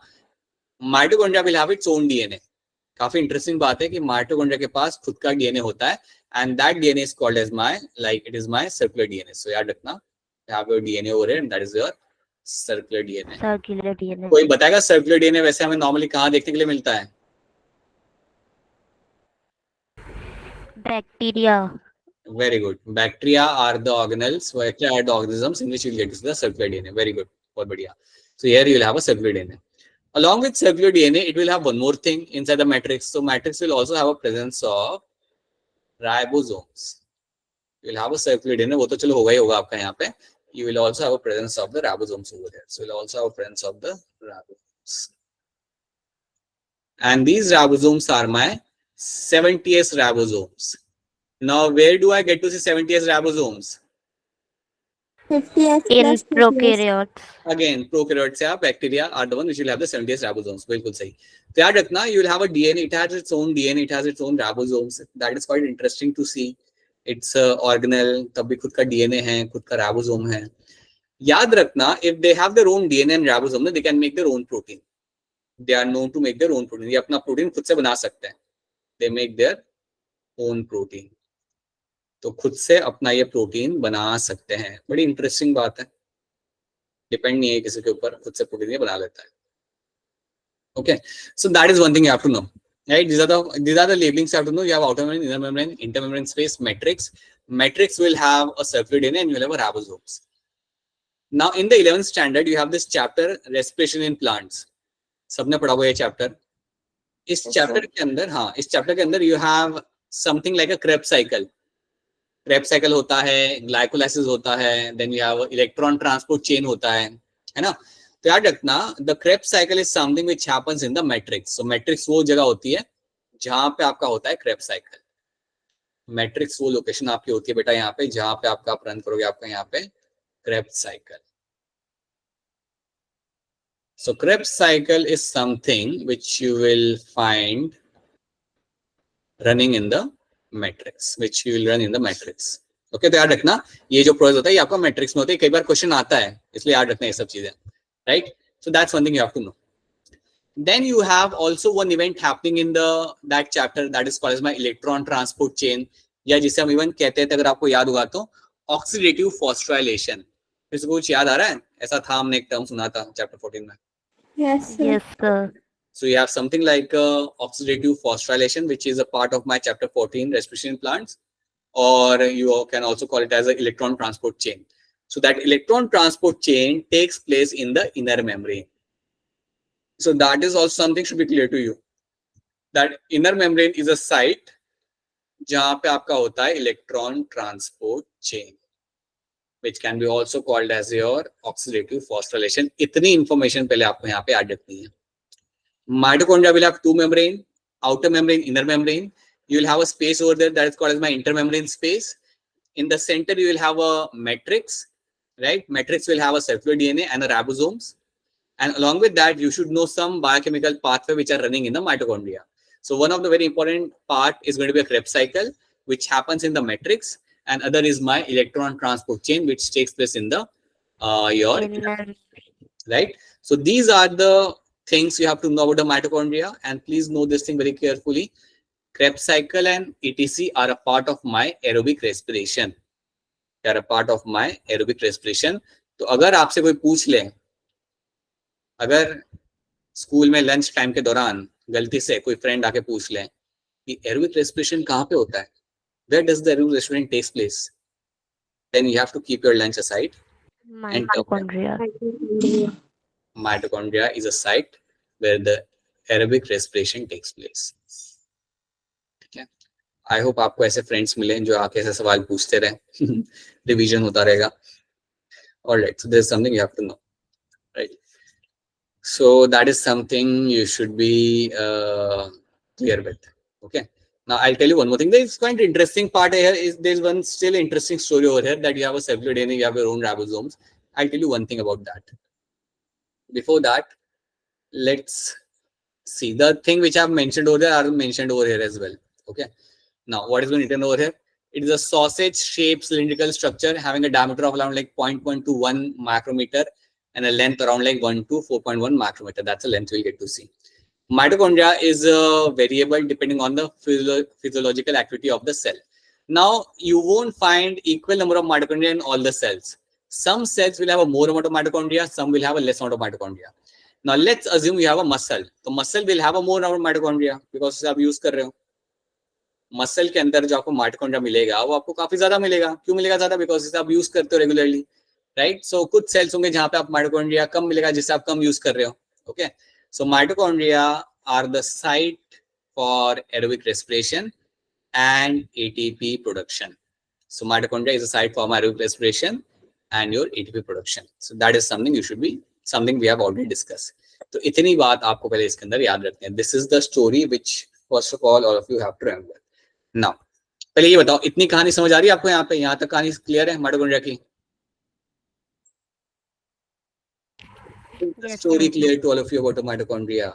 Speaker 1: mitochondria will have its own DNA. काफी interesting बात है कि mitochondria के पास खुद का डीएनए होता है, and that DNA is called as my, like it is my circular DNA. So याद रखना, you have your DNA over here, and that is your circular DNA.
Speaker 2: Circular DNA.
Speaker 1: कोई बताएगा circular DNA वैसे हमें normally कहाँ देखने के लिए मिलता है?
Speaker 2: Bacteria.
Speaker 1: Very good. Bacteria are the organelles. Bacteria are the organisms in which you will get to see the circular DNA. Very good. बहुत बढ़िया. So here you will have a circular DNA. Along with circular DNA, it will have one more thing inside the matrix. So matrix will also have a presence of ribosomes. You will have a circular DNA. वो तो चलो होगा ही होगा आपका यहाँ पे. You will also have a presence of the ribosomes over there. So you will also have a presence of the ribosomes. And these ribosomes are my 70s ribosomes. Now, where do I get to see 70s ribosomes?
Speaker 3: 50s
Speaker 2: In
Speaker 3: plus 50s.
Speaker 2: prokaryotes.
Speaker 1: Again, prokaryotes या bacteria are the one which will have the 70s ribosomes. बिल्कुल सही. तो याद रखना, you will have a DNA. It has its own DNA. It has its own ribosomes. That is quite interesting to see. It's organelle. तब भी खुद का DNA है, खुद का ribosome है. याद रखना, if they have their own DNA and ribosome, they can make their own protein. They are known to make their own protein. ये अपना protein खुद से बना सकते हैं. They make their own protein. तो खुद से अपना ये प्रोटीन बना सकते हैं. बड़ी इंटरेस्टिंग बात है. डिपेंड नहीं है किसी के ऊपर, खुद से प्रोटीन ये बना लेता है. Okay, so that is one thing you have to know, right? These are the labelings you have to know. You have outer membrane, inner membrane, intermembrane space, matrix. Matrix will have a circular DNA and you will have a ribosomes. Now in the 11th standard you have this chapter respiration in plants. सबने पढ़ा हुआ ये chapter. इस chapter के अंदर, हाँ, इस chapter के अंदर you have something like a Krebs cycle. Krebs cycle होता है, glycolysis होता है, then you have electron transport chain होता है ना? तो याद रखना, the Krebs cycle is something which happens in the matrix. So matrix वो जगह होती है जहाँ पे आपका होता है Krebs cycle. Matrix वो लोकेशन आपकी होती है बेटा यहाँ पे जहाँ पे आपका आप रन करोगे आपका यहाँ पे Krebs cycle. So Krebs cycle is something which you will find running in the matrix, which you will run in the matrix. Okay, तो याद रखना, ये जो प्रोसेस होता है ये आपका मैट्रिक्स में होता है. कई बार क्वेश्चन आता है, इसलिए याद रखना ये सब चीजें, right? So that's one thing you have to know. Then you have also one event happening in that chapter that is called as my electron transport chain, या जिसे हम इवन कहते हैं, अगर आपको याद होगा तो ऑक्सीडेटिव फॉस्फोराइलेशन. किसी को कुछ याद आ रहा है? ऐसा था, हमने एक टर्म सुना था चैप्टर 14 में.
Speaker 3: Yes, sir.
Speaker 2: Yes, sir.
Speaker 1: So you have something like oxidative phosphorylation, which is a part of my chapter 14, respiration plants, or you can also call it as an electron transport chain. So that electron transport chain takes place in the inner membrane. So that is also something should be clear to you. That inner membrane is a site जहाँ पे आपका होता है electron transport chain, which can be also called as your oxidative phosphorylation. इतनी information पहले आपको यहाँ पे ऐड रखनी है. Mitochondria will have two membrane, outer membrane, inner membrane. You will have a space over there that is called as my intermembrane space. In the center, you will have a matrix, right? Matrix will have a circular DNA and a ribosomes. And along with that, you should know some biochemical pathway which are running in the mitochondria. So one of the very important part is going to be a Krebs cycle, which happens in the matrix, and other is my electron transport chain, which takes place in the your
Speaker 2: Inner.
Speaker 1: right. So these are the things you have to know about the mitochondria, and please know this thing very carefully. Krebs cycle and etc are a part of my aerobic respiration. They are a part of my aerobic respiration. तो अगर आपसे कोई पूछ ले, अगर school में lunch time के दौरान गलती से कोई फ्रेंड आके पूछ ले कि एरोबिक रेस्पिरेशन कहाँ पे होता है, where does the aerobic respiration takes place, then you have to keep your lunch aside and tell them
Speaker 2: Mitochondria.
Speaker 1: mitochondria is a site where the aerobic respiration takes place. ठीक है, I hope आपको ऐसे friends मिले जो आके ऐसे सवाल पूछते रहे. रिवीजन होता रहेगा. Alright, so there is something you have to know, right? So that is something you should be clear with. Okay. Now I'll tell you one more thing. There is quite interesting part here. Is there's one still interesting story over here that you have a cellular DNA, you have your own ribosomes. I'll tell you one thing about that. Before that, let's see the thing which I've mentioned over there. Are mentioned over here as well. Okay. Now what is going to written over here? It is a sausage-shaped cylindrical structure having a diameter of around like 0.1 micrometer and a length around like 1 to 4.1 micrometer. That's the length we'll get to see. Mitochondria is a variable depending on the physiological activity of the cell. Now, you won't find equal number of mitochondria in all the cells. Some cells will have a more amount of mitochondria, some will have a less amount of mitochondria. Now, let's assume you have a muscle. So, muscle will have a more amount of mitochondria because आप use कर रहे हो. Muscle के अंदर जो आपको mitochondria मिलेगा वो आपको काफी ज्यादा मिलेगा. क्यों मिलेगा ज्यादा? बिकॉज इसे आप यूज करते हो रेगुलरली, राइट? सो कुछ सेल्स होंगे जहां पे आप माइटोकॉन्ड्रिया कम मिलेगा जिससे आप कम यूज कर रहे हो. Okay, so mitochondria are the site for aerobic respiration and ATP production. So mitochondria is a site for aerobic respiration and your ATP production. So that is something you should be, something we have already discussed. तो इतनी बात आपको पहले इसके अंदर याद रखनी है. This is the story which first of all of you have to remember. Now, पहले ये बताओ, इतनी कहानी समझ आ रही है आपको? यहाँ पे, यहाँ तक कहानी क्लियर है माइटोकॉन्ड्रिया की?
Speaker 2: Yes,
Speaker 1: Story
Speaker 2: sir.
Speaker 1: clear to all of you about the mitochondria?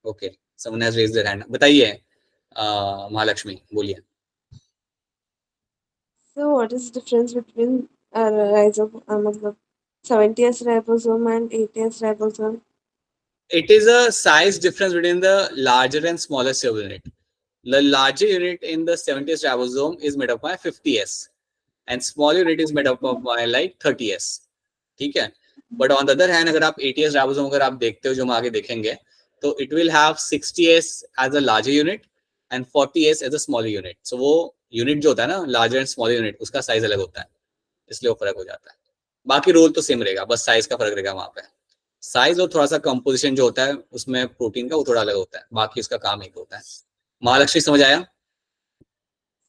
Speaker 1: Okay, someone has raised their hand. बताइए, महालक्ष्मी बोलिए.
Speaker 3: So what is the difference between मतलब 70s ribosome and 80s ribosome?
Speaker 1: It is a size difference between the larger and smaller cell unit. The larger unit in the 70s ribosome is made up by 50s, and small unit is made up of by like 30s. ठीक है? But on the other hand, अगर आप 80s ribosome अगर आप देखते हो, जो हम आगे देखेंगे, तो it will have 60s as a larger unit and 40s as a smaller unit. So वो unit जो होता है ना, larger and smaller unit, उसका size अलग होता है, इसलिए वो फर्क हो जाता है. बाकी रोल तो सेम रहेगा, बस साइज का फर्क रहेगा वहां पे. साइज और थोड़ा सा कंपोजिशन जो होता है उसमें प्रोटीन का वो थोड़ा अलग होता है, बाकी उसका काम एक होता है. महालक्ष्मी समझ आया?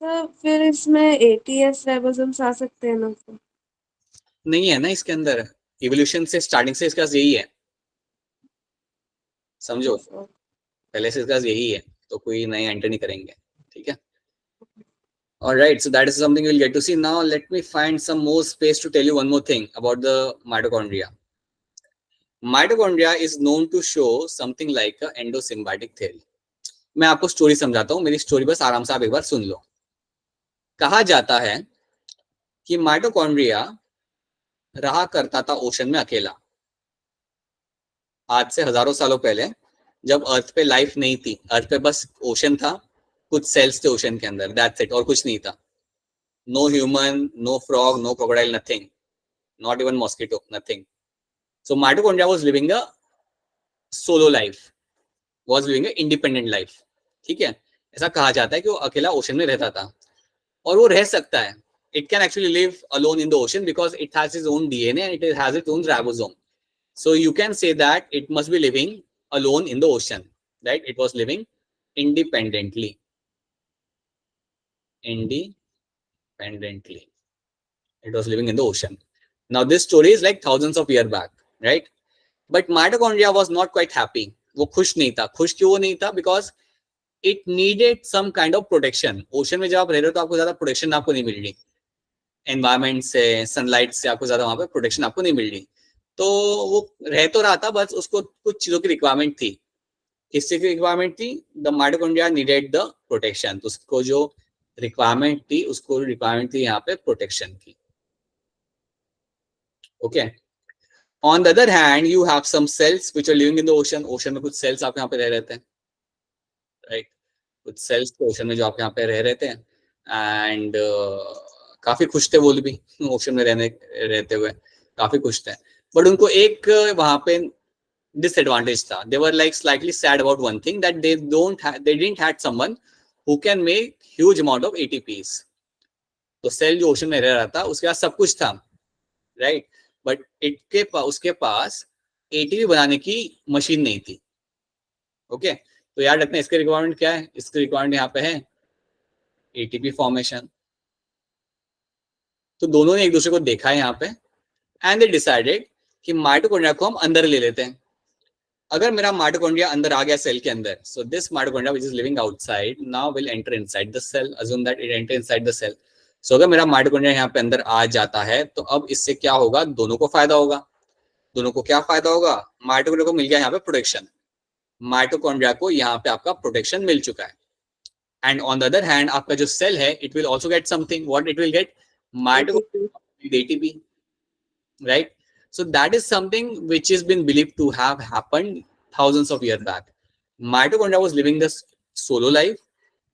Speaker 3: सर फिर इसमें 80s ribosomes आ सकते हैं ना?
Speaker 1: नहीं है ना इसके अंदर. इवोल्यूशन से स्टार्टिंग से इसका यही है, समझो. पहले से इसका यही है, तो कोई नए एंटर नहीं करेंगे. ठीक है? Alright, so that is something you will get to see. Now let me find some more space to tell you one more thing about the mitochondria. Mitochondria is known to show something like a endosymbiotic theory. मैं आपको story समझाता हूँ, मेरी story बस आराम से आप एक बार सुन लो. कहा जाता है कि माइटोकॉन्ड्रिया रहा करता था ओशन में अकेला. आज से हजारों सालों पहले, जब अर्थ पे लाइफ नहीं थी, अर्थ पे बस ओशन था, कुछ सेल्स थे ओशन के अंदर, दैट्स इट, और कुछ नहीं था. No human, no frog, no crocodile, nothing. not even mosquito, nothing. So mitochondria was living a solo life, was living a independent life. ठीक है, ऐसा कहा जाता है कि वो अकेला ओशन में रहता था, और वो रह सकता है. It can actually live alone in the ocean because it has its own DNA and it has its own ribosome. So you can say that it must be living alone in the ocean, right? It was living independently. Independently. It was living in the ocean. Now this story is like thousands of years back, right? But mitochondria was not quite happy. वो खुश नहीं था. खुश क्यों नहीं था? Because it needed some kind of protection. Ocean में जब आप रह रहे हो तो आपको ज्यादा प्रोटेक्शन आपको नहीं मिल रही. एनवायरमेंट से, सनलाइट से आपको ज्यादा वहां पे प्रोटेक्शन आपको नहीं मिल रही. तो वो रह तो रहा था, बस उसको कुछ चीजों की रिक्वायरमेंट थी. किससे की रिक्वायरमेंट थी? The mitochondria needed the protection. तो उसको जो रिक्वायरमेंट थी, उसको रिक्वायरमेंट थी यहाँ पे प्रोटेक्शन की. Okay. On the other hand you have some cells which are living in the ocean. Ocean में कुछ सेल्स आप यहाँ पे रह रहते हैं, राइट? कुछ सेल्स तो ओशन में जो आप यहाँ पे रह रहते हैं, एंड काफी खुश थे वो भी ओशन में रहते हुए, काफी खुश थे. बट उनको एक वहां पे disadvantage था. They were like slightly sad about one thing, that they didn't had someone who can make huge amount of ATPs. तो सेल जो ओशन में रह रहा था उसके पास सब कुछ था, राइट? बट उसके पास एटीपी बनाने की मशीन नहीं थी. ओके, तो याद रखना इसके रिक्वायरमेंट क्या है. इसकी रिक्वायरमेंट यहाँ पे है एटीपी फॉर्मेशन. तो दोनों ने एक दूसरे को देखा है यहाँ पे, एंड दे डिसाइडेड कि माइटोकॉन्ड्रिया को हम अंदर ले लेते हैं. अगर मेरा माइटोकॉन्ड्रिया अंदर आ गया सेल के अंदर, so this mitochondria which is living outside now will enter inside the cell. Assume that it enter inside the cell. So अगर मेरा माइटोकॉन्ड्रिया यहाँ पे अंदर आ जाता है, तो अब इससे क्या होगा? दोनों को फायदा होगा. दोनों को क्या फायदा होगा? माइटोकॉन्ड्रिया को मिल गया यहाँ पे प्रोटेक्शन. माइटोकॉन्ड्रिया को यहाँ पे आपका प्रोटेक्शन मिल चुका है. And on the other hand आपका जो सेल है, it will also get something. What it will get? Mitochondria ATP, right? So that is something which has been believed to have happened thousands of years back. Mitochondria was living this solo life,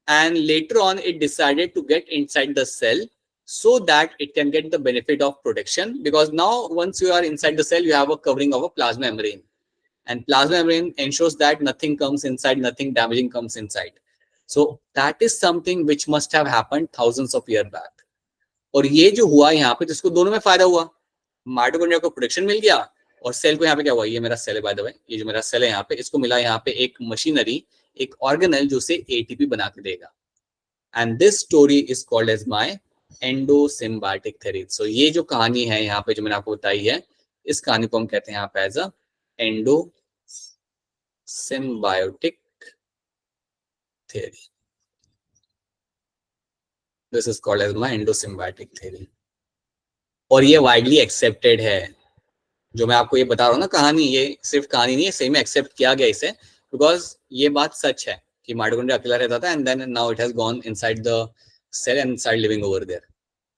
Speaker 1: and later on it decided to get inside the cell so that it can get the benefit of protection, because now once you are inside the cell you have a covering of a plasma membrane, and plasma membrane ensures that nothing comes inside, nothing damaging comes inside. So that is something which must have happened thousands of years back. और ये जो हुआ यहाँ पे, तो इसको दोनों में फायदा हुआ. माइटोकॉन्ड्रिया को प्रोटेक्शन मिल गया, और सेल को यहाँ पे क्या हुआ? ये मेरा सेल है बाय द वे, ये जो मेरा सेल है यहाँ पे, इसको मिला यहाँ पे एक मशीनरी, एक ऑर्गेनल जो से एटीपी बना के देगा. And this story is called as my endosymbiotic theory. So ये जो कहानी है यहाँ पे जो मैंने आपको बताई है, इस कहानी को हम कहते हैं यहाँ पे as a endosymbiotic theory. This is called as my endosymbiotic theory. और ये वाइडली एक्सेप्टेड है. जो मैं आपको ये बता रहा हूँ ना कहानी, ये सिर्फ कहानी नहीं है, सही में एक्सेप्ट किया गया इसे, बिकॉज ये बात सच है कि माइटोकॉन्ड्रिया अकेला रहता था, and then now it has gone inside the cell and start living over there,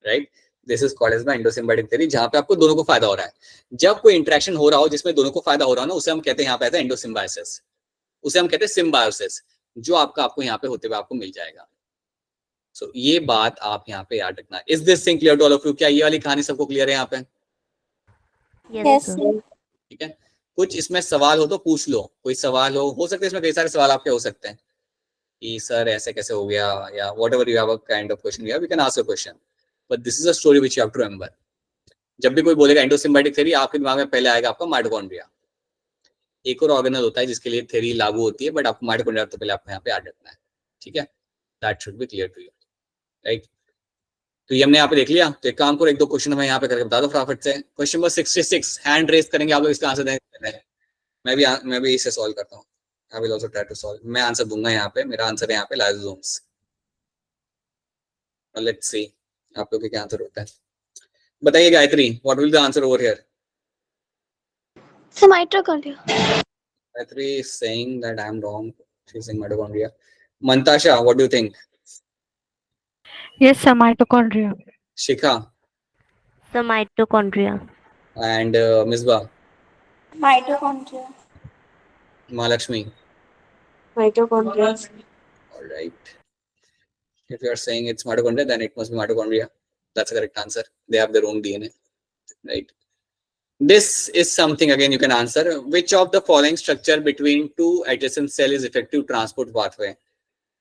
Speaker 1: right? This is called as the endosymbiotic theory, जहां पे आपको दोनों को फायदा हो रहा है. जब कोई इंटरेक्शन हो रहा हो जिसमें दोनों को फायदा हो रहा हो ना, उसे हम कहते हैं यहाँ पे एंडोसिम्बायोसिस. उसे हम कहते हैं सिम्बायोसिस, जो आपको यहाँ पे होते हुए आपको मिल जाएगा. सो ये बात आप यहाँ पे याद रखना. Is this thing clear to all of you? क्या ये वाली कहानी सबको क्लियर है यहाँ पे?
Speaker 2: Yes, sir.
Speaker 1: ठीक है. कुछ इसमें सवाल हो तो पूछ लो. कोई सवाल हो सकता है इसमें, कई सारे सवाल आपके हो सकते हैं कि सर ऐसे कैसे हो गया, या whatever you have a kind of question, you can ask a question, but this is a story which you have to remember. जब भी कोई बोलेगा एंडोसिम्बायोटिक थ्योरी, आपके दिमाग में पहले आएगा आपका माइटोकॉन्ड्रिया. एक और ऑर्गेनल होता है जिसके लिए थ्योरी लागू होती है, बट आपको माइटोकॉन्ड्रिया तो पहले आपको यहाँ पे याद रखना है. ठीक है, that should be clear to you, right? तो ये हमने यहाँ पे देख लिया. तो एक काम करो, एक दो क्वेश्चन मैं यहाँ पे करके बता दो फटाफट से. क्वेश्चन नंबर 66, हैंड रेज करेंगे आप लोग, इसका आंसर देंगे. मैं भी इसे सॉल्व करता हूँ. I will also try to solve. मैं आंसर दूंगा यहाँ पे. मेरा आंसर है यहाँ पे लाइसोसोम्स. लेट्स सी आप लोग के क्या आंसर होता है. बताइए Gayatri, what will the answer over here?
Speaker 4: So mitochondria.
Speaker 1: Gayatri is saying that I am wrong. She's saying mitochondria. Mantasha, what do you think?
Speaker 5: Yes, sir, mitochondria.
Speaker 1: Shikha
Speaker 2: The mitochondria.
Speaker 1: and Misbah,
Speaker 4: Mitochondria.
Speaker 1: Mahalakshmi.
Speaker 3: Mitochondria.
Speaker 1: All right. If you are saying it's mitochondria, then it must be mitochondria. That's the correct answer. They have their own DNA, right? This is something again you can answer. Which of the following structure between two adjacent cell is effective transport pathway?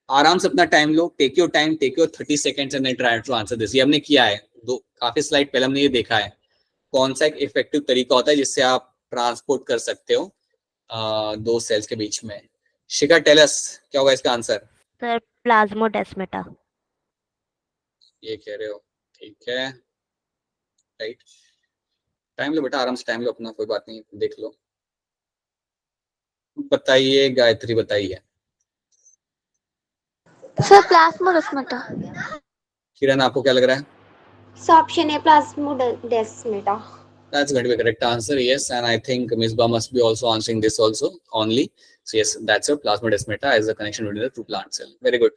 Speaker 1: आराम से अपना time लो, take your time, take your 30 seconds and try to answer this. ये हमने किया है, दो काफी स्लाइड पहले हमने ये देखा है कौन सा एक इफेक्टिव तरीका होता है जिससे आप ट्रांसपोर्ट कर सकते हो दो सेल्स के बीच में. शिखा टेल अस, क्या होगा इसका आंसर?
Speaker 2: Sir plasmodesmata.
Speaker 1: ये कह रहे हो, ठीक है, राइट. टाइम लो बेटा, आराम से टाइम लो अपना, कोई बात नहीं, देख लो. बताइए गायत्री, बताइए.
Speaker 4: Sir plasmodesmata.
Speaker 1: किरण आपको क्या लग रहा है?
Speaker 4: ऑप्शन है plasmodesmata.
Speaker 1: That's going to be a correct answer, yes. And I think Misbah must be also answering this also only. So yes, that's a plasmodesmata as the connection between the two plant cell. Very good.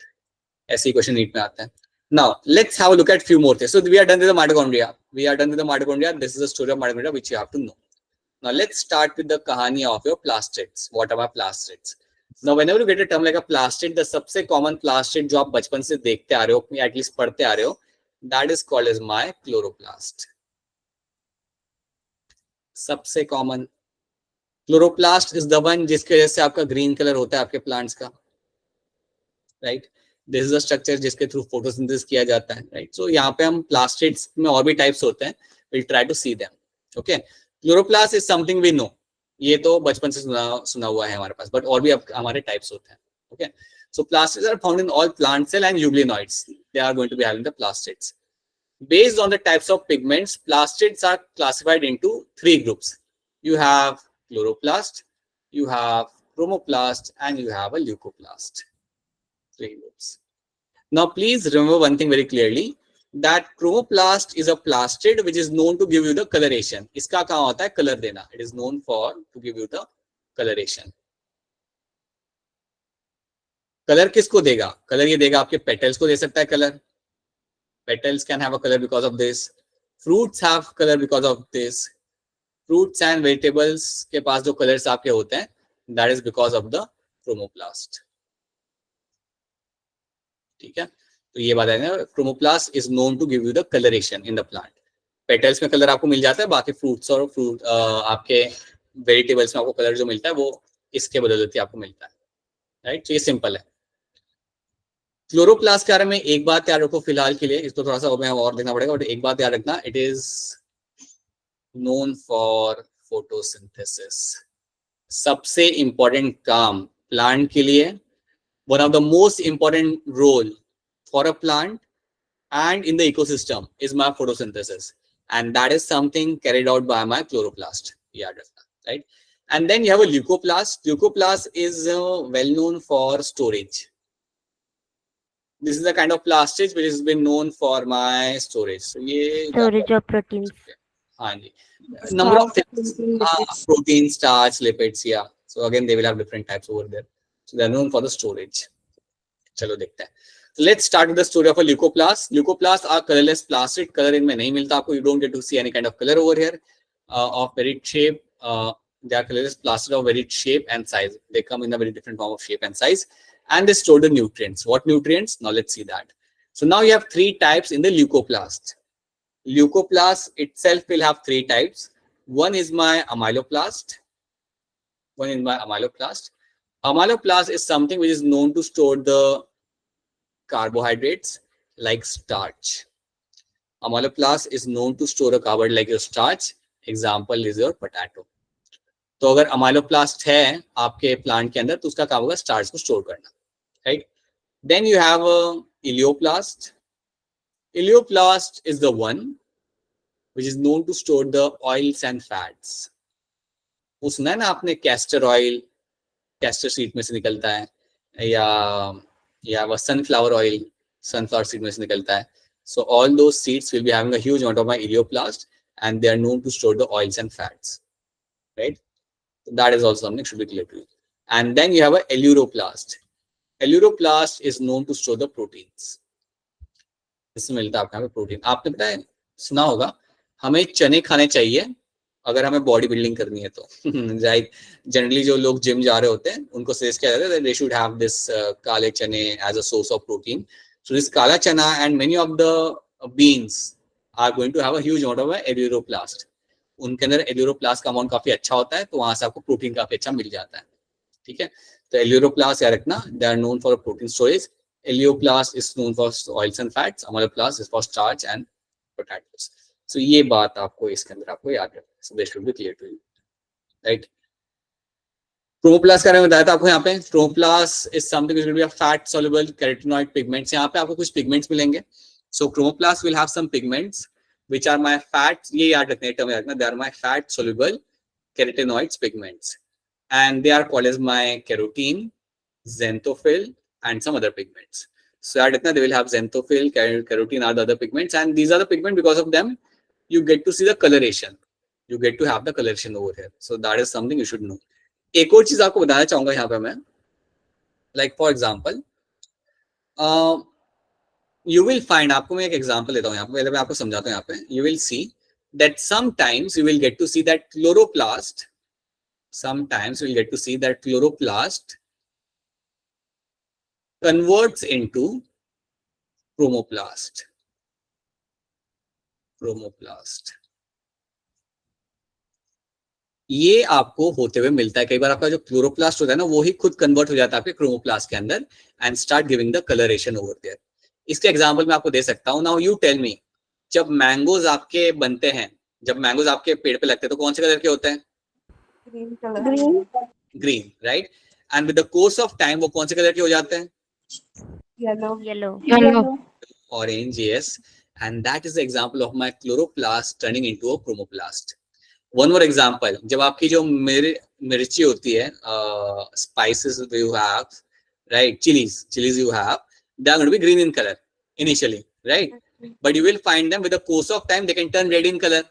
Speaker 1: ऐसी question NEET में आता है. Now let's have a look at few more things. So we are done with the mitochondria. We are done with the mitochondria. This is the story of mitochondria which you have to know. Now let's start with the kahani of your plastids. What are plastids? Now whenever you get a term like a plastid, the सबसे common plastid जो आप बचपन से देखते आ रहे हो, at least पढ़ते आ रहे हो, that is called as my chloroplast. सबसे common chloroplast is the one जिसकी वजह से आपका ग्रीन कलर होता है आपके प्लांट्स का, right. This is the structure जिसके थ्रू फोटोसिंथेसिस किया जाता है, राइट. सो यहाँ पे हम प्लास्टिड्स में और भी टाइप्स होते हैं, will try to see them. Okay, chloroplast is something we know, ये तो बचपन से सुना हुआ है हमारे पास, बट और भी हमारे टाइप्स होते हैं. Okay, so plastids are found in all plant cell and euglenoids, they are going to be having the plastids. Based on the types of pigments, plastids are classified into three groups. You have chloroplast, you have chromoplast, and you have a leucoplast. Three groups. Now, please remember one thing very clearly, that chromoplast is a plastid which is known to give you the coloration. इसका काम होता है color देना. It is known for to give you the coloration. Color किसको देगा? Color ये देगा आपके petals को दे सकता है color. Petals can have a color because of this. Fruits have color because of this. Fruits and vegetables के पास जो colors आपके होते हैं, that is because of the chromoplast. ठीक है, तो ये बात है ना, chromoplast is known to give you the coloration in the plant. Petals में color आपको मिल जाता है, बाकी fruits और fruit आपके vegetables में आपको color जो मिलता है वो इसके बदौलत आपको मिलता है, राइट. तो ये सिंपल है. क्लोरोप्लास्ट के बारे में एक बात याद रखो फिलहाल के लिए, इसको थोड़ा सा हमें और देखना पड़ेगा, बट एक बात याद रखना, it is known for photosynthesis. सबसे इंपॉर्टेंट काम प्लांट के लिए, one of the most important role for a plant and in the ecosystem is my photosynthesis, and that is something carried out by my chloroplast. Yeah, right. And then you have a leucoplast. Leucoplast is well known for storage. This is the kind of plastid which has been known for my storage. So ये
Speaker 2: Storage of proteins.
Speaker 1: हाँ जी, number of things, protein, starch, lipids. Yeah. So again they will have different types over there. So they are known for the storage. चलो देखते हैं. So let's start with the story of a leucoplast. Leucoplasts are colorless plastid. Color इनमें नहीं मिलता आपको. You don't get to see any kind of color over here. Of varied shape. They are colorless plastid of varied shape and size. They come in a very different form of shape and size. And they store the nutrients. What nutrients? Now let's see that. So now you have three types in the leucoplast. Leucoplast itself will have three types. One is my amyloplast. Amyloplast is something which is known to store the carbohydrates like starch. Amyloplast is known to store a carbohydrate like your starch. Example is your potato. तो अगर amyloplast है आपके plant के अंदर तो उसका काम होगा स्टार्च को स्टोर करना, right? Then you have a ileoplast. Ileoplast is the one which is known to store the oils and fats. वो सुना है ना आपने, कैस्टर ऑयल कैस्टर सीड में से निकलता है, या वो सनफ्लावर ऑयल सनफ्लावर सीड में से निकलता है. So all those seeds will be having a huge amount of my ileoplast, and they are known to store the oils and fats, right? So that is also something should be clear to you. And then you have a eleuroplast. Eleuroplast is known to store the proteins. इसमें मिलता है आपको protein. आपने पता है सुना होगा हमें चने खाने चाहिए अगर हमें बॉडी बिल्डिंग करनी है तो. जनरली जो लोग जिम जा रहे होते हैं उनको सजेस्ट किया जाता है they should have this kale chane as a source of protein. So this kala chana and many of the beans are going to have a huge amount of eleuroplast. उनके अंदर एल्यूरोप्लास्ट का अमाउंट काफी अच्छा होता है, तो वहां से आपको प्रोटीन काफी अच्छा मिल जाता है। ठीक है, तो एल्यूरोप्लास्ट याद रखना, they are known for protein storage. Elaioplast is known for oils and fats, amyloplast is for starch and potatoes. So ये बात आपको इसके अंदर आपको याद रखना, so this should be clear to you, right. Chromoplast का बताया था आपको यहाँ पे, chromoplast is something which will be a fat soluble carotenoid pigments. यहाँ पे आपको कुछ पिगमेंट्स मिलेंगे। So chromoplast will have some pigments which are my fats, ये याद रखना, टर्म याद रखना, they are my fat soluble carotenoids pigments and they are called as my carotene, xanthophyll and some other pigments. So याद रखना, they will have xanthophyll, carotene are the other pigments, and these are the pigments, because of them you get to see the coloration, you get to have the coloration over here. So that is something you should know. एक और चीज आपको बताना चाहूंगा यहाँ पे मैं, like for example you will find, आपको मैं एक एग्जांपल देता हूँ यहाँ पे, पहले मैं आपको समझाता हूँ यहाँ पे। You will see that sometimes you will get to see that chloroplast, sometimes you will get to see that chloroplast converts into chromoplast, chromoplast। ये आपको होते हुए मिलता है कई बार। आपका जो क्लोरोप्लास्ट होता है ना, वो ही खुद कन्वर्ट हो जाता है आपके क्रोमोप्लास्ट के अंदर and start giving the coloration over there. इसके एग्जांपल मैं आपको दे सकता हूं। नाउ यू टेल मी, जब मैंगोज आपके बनते हैं, जब मैंगोज आपके पेड़ पे लगते हैं, तो कौन से कलर के होते हैं?
Speaker 3: Green color.
Speaker 1: Green, right. And with the course of time वो कौन से कलर के हो जाते हैं?
Speaker 3: Yellow.
Speaker 5: Yellow.
Speaker 1: Orange, yes. And that is the example of my chloroplast turning into a chromoplast. One more example, जब आपकी जो मिर्ची होती है, spices you have, right, chilies you have, they are going to be green in color initially, right? But you will find them with the course of time they can turn red in color.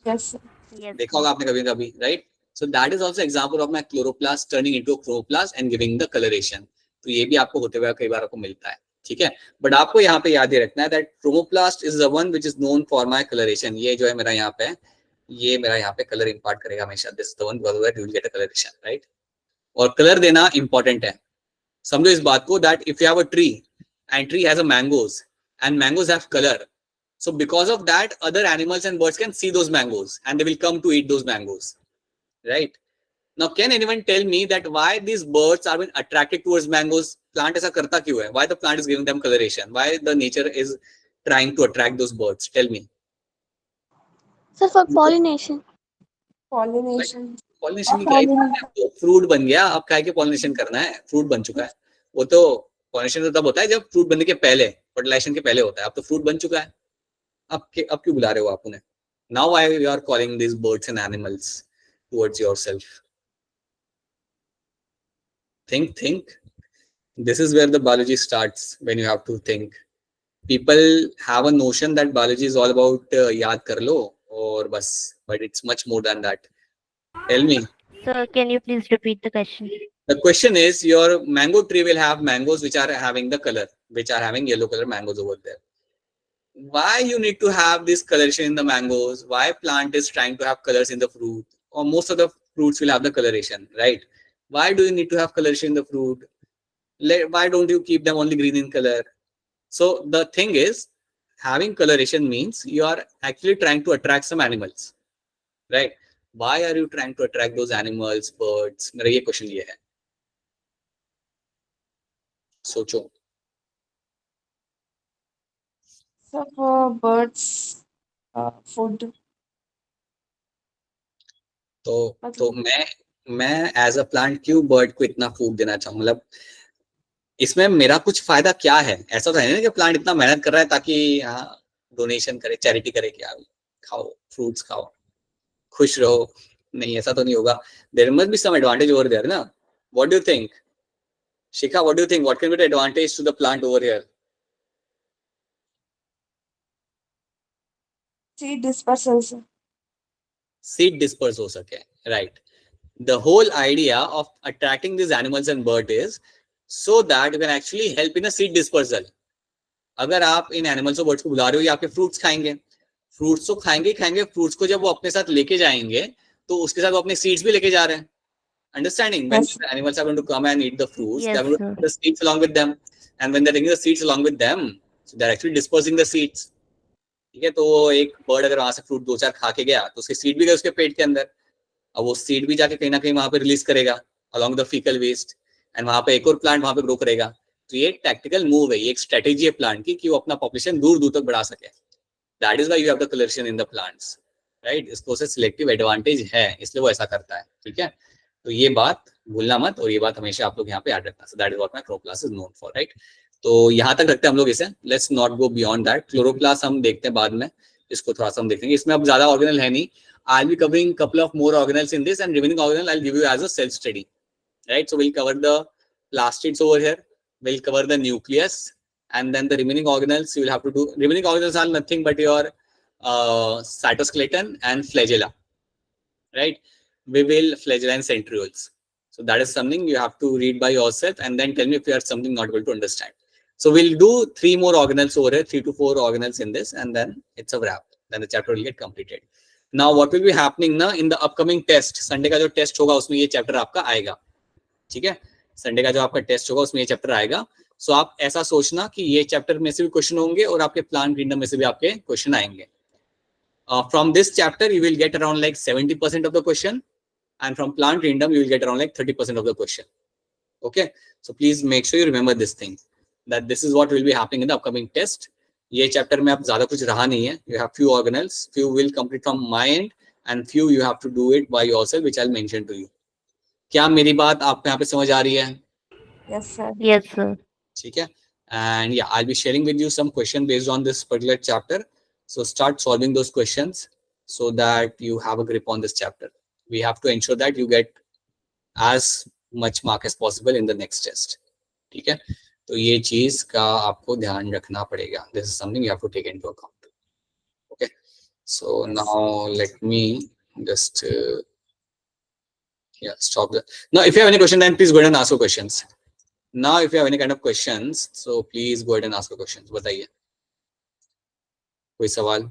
Speaker 3: Yes, sir.
Speaker 2: Yes.
Speaker 1: देखा होगा आपने कभी कभी, right? So that is also example of my chloroplast turning into a chromoplast and giving the coloration. तो ये भी आपको होते हुए कई बार आपको मिलता है, ठीक है। बट आपको यहाँ पे याद ही रखना है that chromoplast is the one which is known for my coloration. ये जो है मेरा यहाँ पे, ये मेरा यहाँ पे कलर इम्पार्ट करेगा हमेशा, this the one because that you will get a coloration, right? और कलर देना इंपॉर्टेंट है। समझो इस बात को, that if you have a tree and tree has a mangoes and mangoes have color, so because of that other animals and birds can see those mangoes and they will come to eat those mangoes, right? Now can anyone tell me that why these birds are been attracted towards mangoes? Plant ऐसा करता क्यों है? Why the plant is giving them coloration? Why the nature is trying to attract those birds? Tell me.
Speaker 6: Sir, for pollination.
Speaker 3: Pollination.
Speaker 1: Pollination की क्या है? Fruit बन गया, अब काय के पॉलिनेशन करना है? फ्रूट बन चुका है। वो तो पॉलिनेशन तो तब होता है जब फ्रूट बनने के पहले, फर्टिलाइजेशन के पहले होता है। अब तो फ्रूट बन चुका है, अब क्यों बुला रहे हो आप उन्हें? Now why you are calling this birds and animals towards yourself? think. This is where the biology starts, when you have to think. People have a notion that biology is all about yaad kar lo or bas, but it's much more than that. Tell me.
Speaker 2: Sir, can you please repeat the question?
Speaker 1: The question is, your mango tree will have mangoes which are having the color, which are having yellow color mangoes over there. Why you need to have this coloration in the mangoes? Why plant is trying to have colors in the fruit? Or most of the fruits will have the coloration, right? Why do you need to have coloration in the fruit? Why don't you keep them only green in color? So the thing is, having coloration means you are actually trying to attract some animals, right? Why are you trying to attract those animals, birds? मेरा ये question ये है, सोचो।
Speaker 3: So for birds, food.
Speaker 1: तो मैं as a plant क्यों bird को इतना फूड देना चाहूँ? मतलब इसमें मेरा कुछ फायदा क्या है? ऐसा तो है ना कि प्लांट इतना मेहनत कर रहा है ताकि डोनेशन करे, चैरिटी करे, क्या खाओ फ्रूट्स खाओ खुश रहो। नहीं, ऐसा तो नहीं होगा। There must be some advantage over there ना। What do you think Shikha? What do you think what can be the advantage to the plant over here?
Speaker 3: Seed dispersal, sir.
Speaker 1: Seed disperse हो सके, right? The whole idea of attracting these animals and birds is so that you can actually help in a seed dispersal. अगर आप इन animals और birds को बुला रहे हो, ये आपके फ्रूट्स खाएंगे, फ्रूट्स तो खाएंगे ही खाएंगे। फ्रूट्स को जब वो अपने साथ लेके जाएंगे तो उसके साथ वो अपने सीड्स भी लेके जा रहे हैं। Understanding? When
Speaker 3: Yes.
Speaker 1: the animals are going to come and eat the fruits,
Speaker 2: Yes,
Speaker 1: they're going to
Speaker 2: sir.
Speaker 1: take the seeds along with them, and when they're taking the seeds along with them, so they're actually dispersing the seeds. ठीक है, तो एक bird अगर वहां से fruit 2-4 खा के गया तो उसके सीड भी गए उसके पेट के अंदर, अब वो सीड भी जाके कहीं ना कहीं वहां पे रिलीज करेगा along the fecal waste, and वहां पे एक और प्लांट वहां पे ग्रो करेगा। तो ये एक टैक्टिकल मूव है, ये एक स्ट्रेटेजी है प्लांट की कि वो अपना पॉपुलेशन दूर दूर तक बढ़ा सके। That is why you have the colouration in the plants, right. इसको से सिलेक्टिव एडवांटेज है, इसलिए वो ऐसा करता है। ठीक है, तो ये बात भूलना मत, और ये बात हमेशा आप लोग यहाँ पे याद रखना। सो that is what my chloroplast is known for, right. तो यहाँ तक रखते हैं हम लोग इसे, let's not go beyond that. Chloroplast हम देखते हैं बाद में, इसको थोड़ा सा हम देखेंगे। इसमें अब ज्यादा ऑर्गेनल है नहीं, I'll be covering couple of more organelles in this, and remaining organelle I'll give you as a self study, right? So we'll cover the plastids over here, we'll cover the nucleus, and then the remaining organelles you will have to do. Remaining organelles are nothing but your cytoskeleton and flagella, right? We will flagella and centrioles. So that is something you have to read by yourself, and then tell me if you are something not able to understand. So we'll do 3 more organelles over here, 3 to 4 organelles in this, and then it's a wrap. Then the chapter will get completed. Now what will be happening ना in the upcoming test, Sunday का जो test होगा उसमें ये chapter आपका आएगा। ठीक है, संडे का जो आपका टेस्ट होगा उसमें ये चैप्टर आएगा। सो आप ऐसा सोचना कि ये चैप्टर में से भी क्वेश्चन होंगे और आपके प्लांट किंगडम में से भी आपके क्वेश्चन आएंगे। From this chapter you will get around like 70% of the question, and from plant kingdom you will get around like 30% of the question. Okay, so please make sure you remember this thing, that this is what will be happening in the upcoming test. ये chapter में आप ज्यादा कुछ रहा नहीं है, you have few organelles, few will complete from my end, and few you have to do it by yourself, which I will mention to you. क्या मेरी बात आपको यहाँ पे समझ आ रही है?
Speaker 3: Yes, sir.
Speaker 2: Yes, sir.
Speaker 1: ठीक है, and yeah, I'll be sharing with you some question based on this particular chapter, so start solving those questions so that you have a grip on this chapter. We have to ensure that you get as much mark as possible in the next test. ठीक है, तो ये चीज का आपको ध्यान रखना पड़ेगा। This is something you have to take into account. Okay, so now let me just yeah, stop there. Now if you have any question, then please go ahead and ask your questions. Now if you have any kind of questions, so please go ahead and ask your questions. बताइए, कोई सवाल?